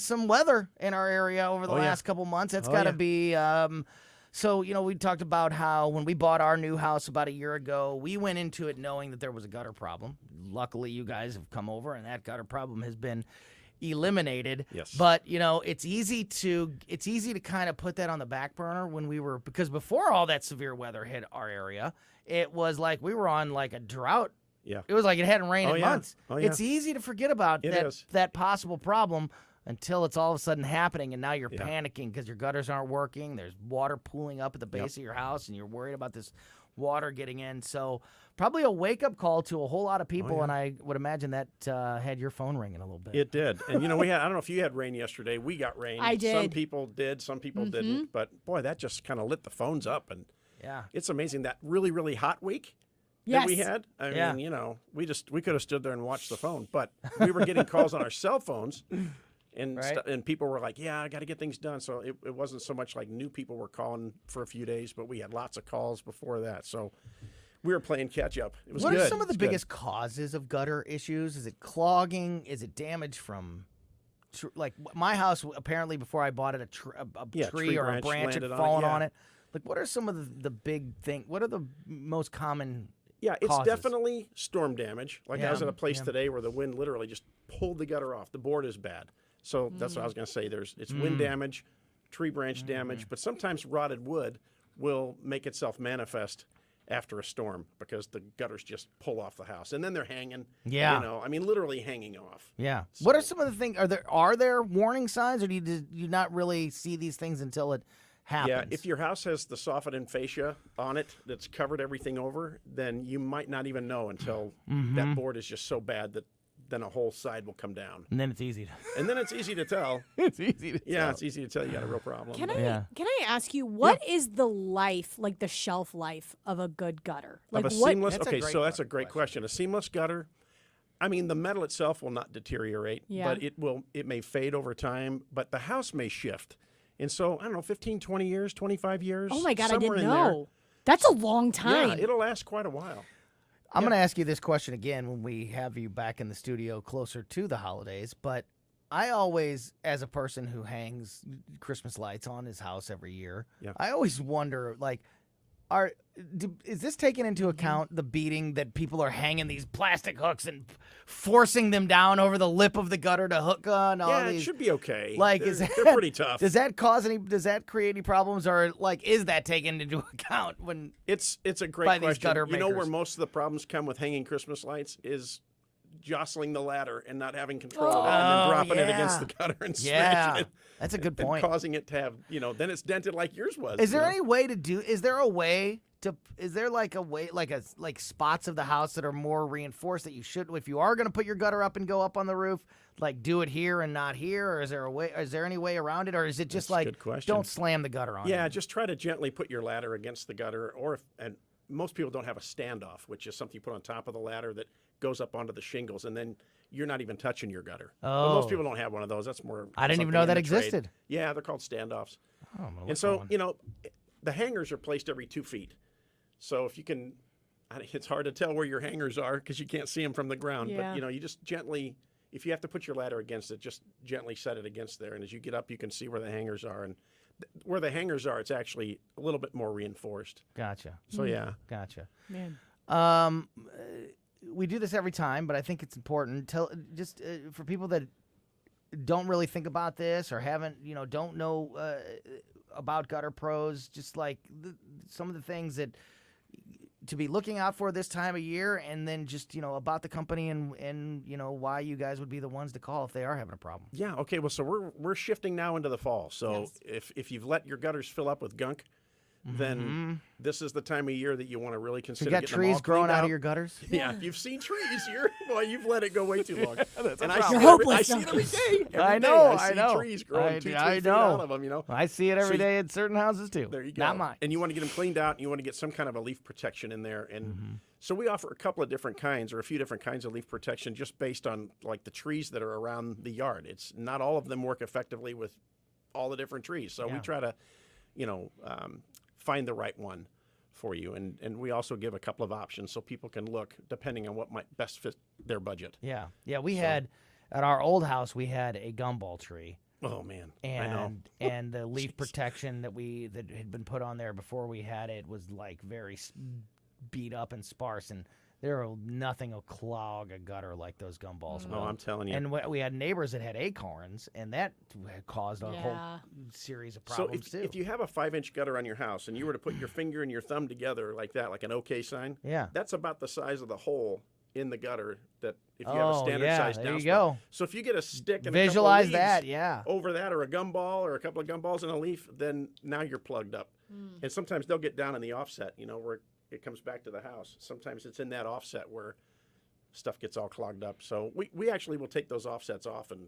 some weather in our area over the Oh, yeah. last couple months. That's Oh, got to yeah. be. So, we talked about how when we bought our new house about a year ago, we went into it knowing that there was a gutter problem. Luckily, you guys have come over, and that gutter problem has been eliminated. Yes. But, it's easy to kind of put that on the back burner because before all that severe weather hit our area, it was like we were on like a drought. Yeah. It was like it hadn't rained Oh, in yeah. months. Oh, yeah. It's easy to forget about It that, is. that possible problem until it's all of a sudden happening, and now you're Yeah. panicking because your gutters aren't working. There's water pooling up at the base of your house, and you're worried about this water getting in. So probably a wake-up call to a whole lot of people, yeah. and I would imagine that had your phone ringing a little bit. It did. And, we had, I don't know if you had rain yesterday. We got rain. I did. Some people did, some people didn't. But, boy, that just kind of lit the phones up. And Yeah. it's amazing. That really, really hot week Yes. that we had, I Yeah. mean, we could have stood there and watched the phone. But we were getting calls on our cell phones. And Right. and people were like, yeah, I got to get things done. So it wasn't so much like new people were calling for a few days, but we had lots of calls before that. So we were playing catch up. It was What good. are some of the It's good. biggest causes of gutter issues? Is it clogging? Is it damage from, like my house? Apparently, before I bought it, Yeah, tree tree or a branch branch had landed on it, fallen yeah. on it. Like, what are some of the big things? What are the most common? Yeah, it's causes? definitely storm damage. Like I was Yeah, at a place yeah. today where the wind literally just pulled the gutter off. The board is bad. So that's what I was going to say. It's wind damage, tree branch damage, but sometimes rotted wood will make itself manifest after a storm because the gutters just pull off the house. And then they're hanging. Yeah. I mean, literally hanging off. Yeah. What are some of the things? Are there warning signs, or do you not really see these things until it happens? Yeah, if your house has the soffit and fascia on it that's covered everything over, then you might not even know until that board is just so bad that then a whole side will come down. And then it's easy. And then it's easy to tell. It's easy to Yeah, it's easy to tell you got a real problem. Can But- I ask you, what is the life, like the shelf life of a good gutter? Like of a what? seamless, That's a okay, great so that's a great question. A seamless gutter, I mean, the metal itself will not deteriorate, Yeah. but it may fade over time, but the house may shift. And so, I don't know, 15, 20 years, 25 years. Oh my God, I somewhere didn't in there. know. That's a long time. Yeah, it'll last quite a while. I'm going to ask you this question again when we have you back in the studio closer to the holidays. But I always, as a person who hangs Christmas lights on his house every year, Yeah. I always wonder, like, is this taking into account the beating that people are hanging these plastic hooks and forcing them down over the lip of the gutter to hook on? All Yeah, these, it should be okay. Like, they're, is that, they're pretty tough. Does that create any problems, or like, is that taken into account when It's a great by these question. gutter You know where makers? most of the problems come with hanging Christmas lights is jostling the ladder and not having control of it, and Oh, then dropping it yeah. against the gutter and Yeah, smashing it. that's a good and point. causing it to have, then it's dented like yours was. Is there you know? any way to do? Is there a way to? Is there like a way, like spots of the house that are more reinforced that you should, if you are going to put your gutter up and go up on the roof, like do it here and not here, or is there a way? Is there any way around it, or is it just That's a like good question. don't slam the gutter on? Yeah, it? just try to gently put your ladder against the gutter, and most people don't have a standoff, which is something you put on top of the ladder that goes up onto the shingles, and then you're not even touching your gutter. But most Oh. people don't have one of those. That's more. I didn't even something know in that the trade. existed. Yeah, they're called standoffs. Oh, I'm gonna And look so, for one. the hangers are placed every 2 feet. So if you can, it's hard to tell where your hangers are because you can't see them from the ground. Yeah. But, you just gently, if you have to put your ladder against it, just gently set it against there. And as you get up, you can see where the hangers are. And where the hangers are, it's actually a little bit more reinforced. Gotcha. So, yeah. Gotcha. Man. We do this every time, but I think it's important. For people that don't really think about this or haven't, don't know about Gutter Pros, just like some of the things that to be looking out for this time of year, and then just, about the company and why you guys would be the ones to call if they are having a problem. Yeah. Okay. Well, so we're shifting now into the fall. So if you've let your gutters fill up with gunk, then this is the time of year that you want to really consider You got getting them all trees growing cleaned out of your gutters? Yeah, if you've seen trees, you've let it go way too long. That's and a I see, problem. I see it every day. I know. I see trees growing 2-3 I feet know. out of them. I see it every So day at certain houses too. There you go. Not mine. And you want to get them cleaned out, and you want to get some kind of a leaf protection in there. And so we offer a couple of different kinds, or a few different kinds of leaf protection, just based on like the trees that are around the yard. It's not all of them work effectively with all the different trees. So we try to, find the right one for you. And we also give a couple of options so people can look depending on what might best fit their budget. Yeah. We had, at our old house, we had a gumball tree. Oh, man. And, I know. and the leaf protection that had been put on there before we had it was like very beat up and sparse. And nothing will clog a gutter like those gumballs will. Oh, I'm telling you. And we had neighbors that had acorns, and that caused a whole series of problems so if too. you have a 5-inch gutter on your house and you were to put your finger and your thumb together like that, like an OK sign, that's about the size of the hole in the gutter that if you have a standard size there downspout. you go. So if you get a stick and Visualize a couple of that, leaves over that, or a gumball or a couple of gumballs and a leaf, then now you're plugged up. And sometimes they'll get down in the offset, where it comes back to the house. Sometimes it's in that offset where stuff gets all clogged up. So we actually will take those offsets off and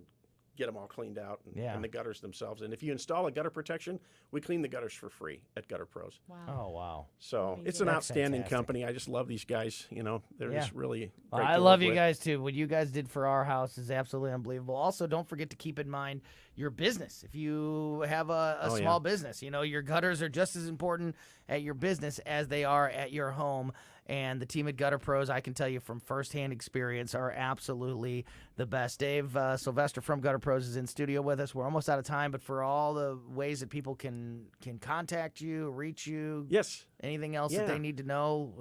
get them all cleaned out and the gutters themselves. And if you install a gutter protection, we clean the gutters for free at Gutter Pros. Wow. Oh, wow. So it's an outstanding company. I just love these guys. They're just really great I to love work you with. guys too. What you guys did for our house is absolutely unbelievable. Also, don't forget to keep in mind your business. If you have a small business, your gutters are just as important at your business as they are at your home. And the team at Gutter Pros, I can tell you from firsthand experience, are absolutely the best. Dave Sylvester from Gutter Pros is in studio with us. We're almost out of time, but for all the ways that people can contact you, reach you, anything else that they need to know,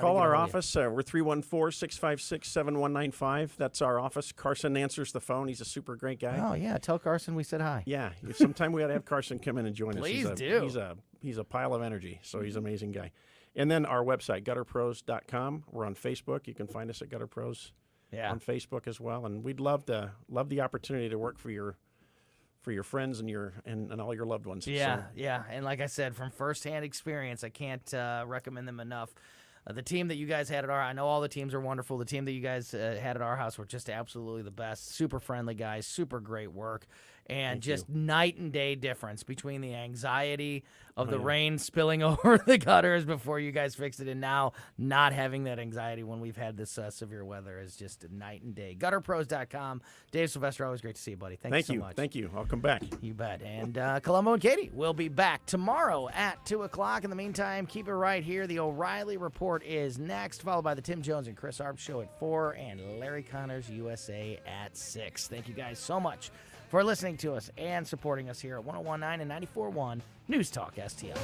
call our office. We're 314-656-7195. That's our office. Carson answers the phone. He's a super great guy. Oh, yeah. Tell Carson we said hi. Yeah. Sometime we ought to have Carson come in and join us. Please do. He's a pile of energy, so he's an amazing guy. And then our website, gutterpros.com. We're on Facebook. You can find us at Gutter Pros on Facebook as well. And we'd love the opportunity to work for your friends and all your loved ones. Yeah. And like I said, from firsthand experience, I can't recommend them enough. The team that you guys had at I know all the teams are wonderful. The team that you guys had at our house were just absolutely the best. Super friendly guys, super great work. And just night and day difference between the anxiety of the rain spilling over the gutters before you guys fixed it, and now not having that anxiety when we've had this severe weather is just night and day. Gutterpros.com. Dave Sylvester, always great to see you, buddy. Thank you so much. Thank you. I'll come back. You bet. And Colombo and Katie will be back tomorrow at 2 o'clock. In the meantime, keep it right here. The O'Reilly Report is next, followed by the Tim Jones and Chris Arp Show at 4 and Larry Connors USA at 6. Thank you guys so much for listening to us and supporting us here at 101.9 and 94.1 News Talk STL.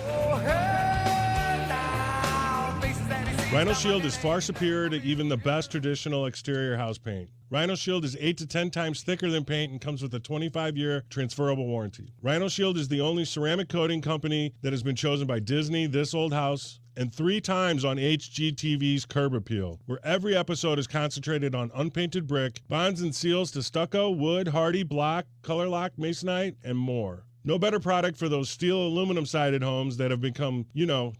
Rhino Shield is far superior to even the best traditional exterior house paint. Rhino Shield is 8 to 10 times thicker than paint and comes with a 25-year transferable warranty. Rhino Shield is the only ceramic coating company that has been chosen by Disney, This Old House, and 3 times on HGTV's Curb Appeal, where every episode is concentrated on unpainted brick, bonds and seals to stucco, wood, hardy, block, color lock, masonite, and more. No better product for those steel aluminum-sided homes that have become,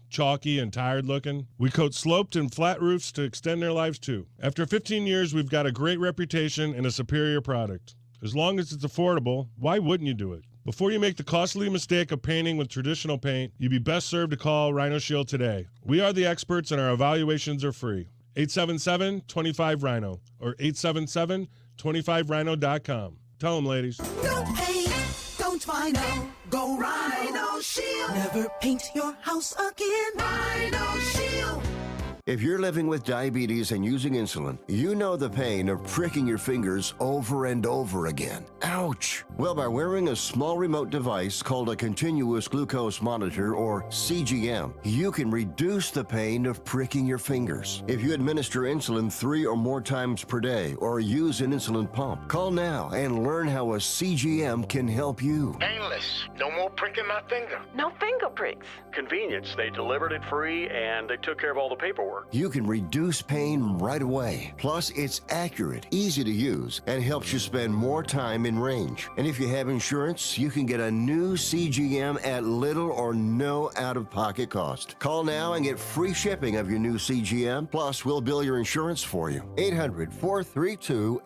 chalky and tired looking. We coat sloped and flat roofs to extend their lives too. After 15 years, we've got a great reputation and a superior product. As long as it's affordable, why wouldn't you do it? Before you make the costly mistake of painting with traditional paint, you'd be best served to call Rhino Shield today. We are the experts and our evaluations are free. 877-25-RHINO or 877-25rhino.com. Tell them, ladies. Don't paint, don't Rhino, go Rhino Shield. Never paint your house again. Rhino Shield. If you're living with diabetes and using insulin, you know the pain of pricking your fingers over and over again. Ouch! Well, by wearing a small remote device called a continuous glucose monitor, or CGM, you can reduce the pain of pricking your fingers. If you administer insulin 3 or more times per day or use an insulin pump, call now and learn how a CGM can help you. Painless. No more pricking my finger. No finger pricks. Convenience. They delivered it free and they took care of all the paperwork. for. You can reduce pain right away. Plus, it's accurate, easy to use, and helps you spend more time in range. And if you have insurance, you can get a new CGM at little or no out-of-pocket cost. Call now and get free shipping of your new CGM. Plus, we'll bill your insurance for you. 800-432-8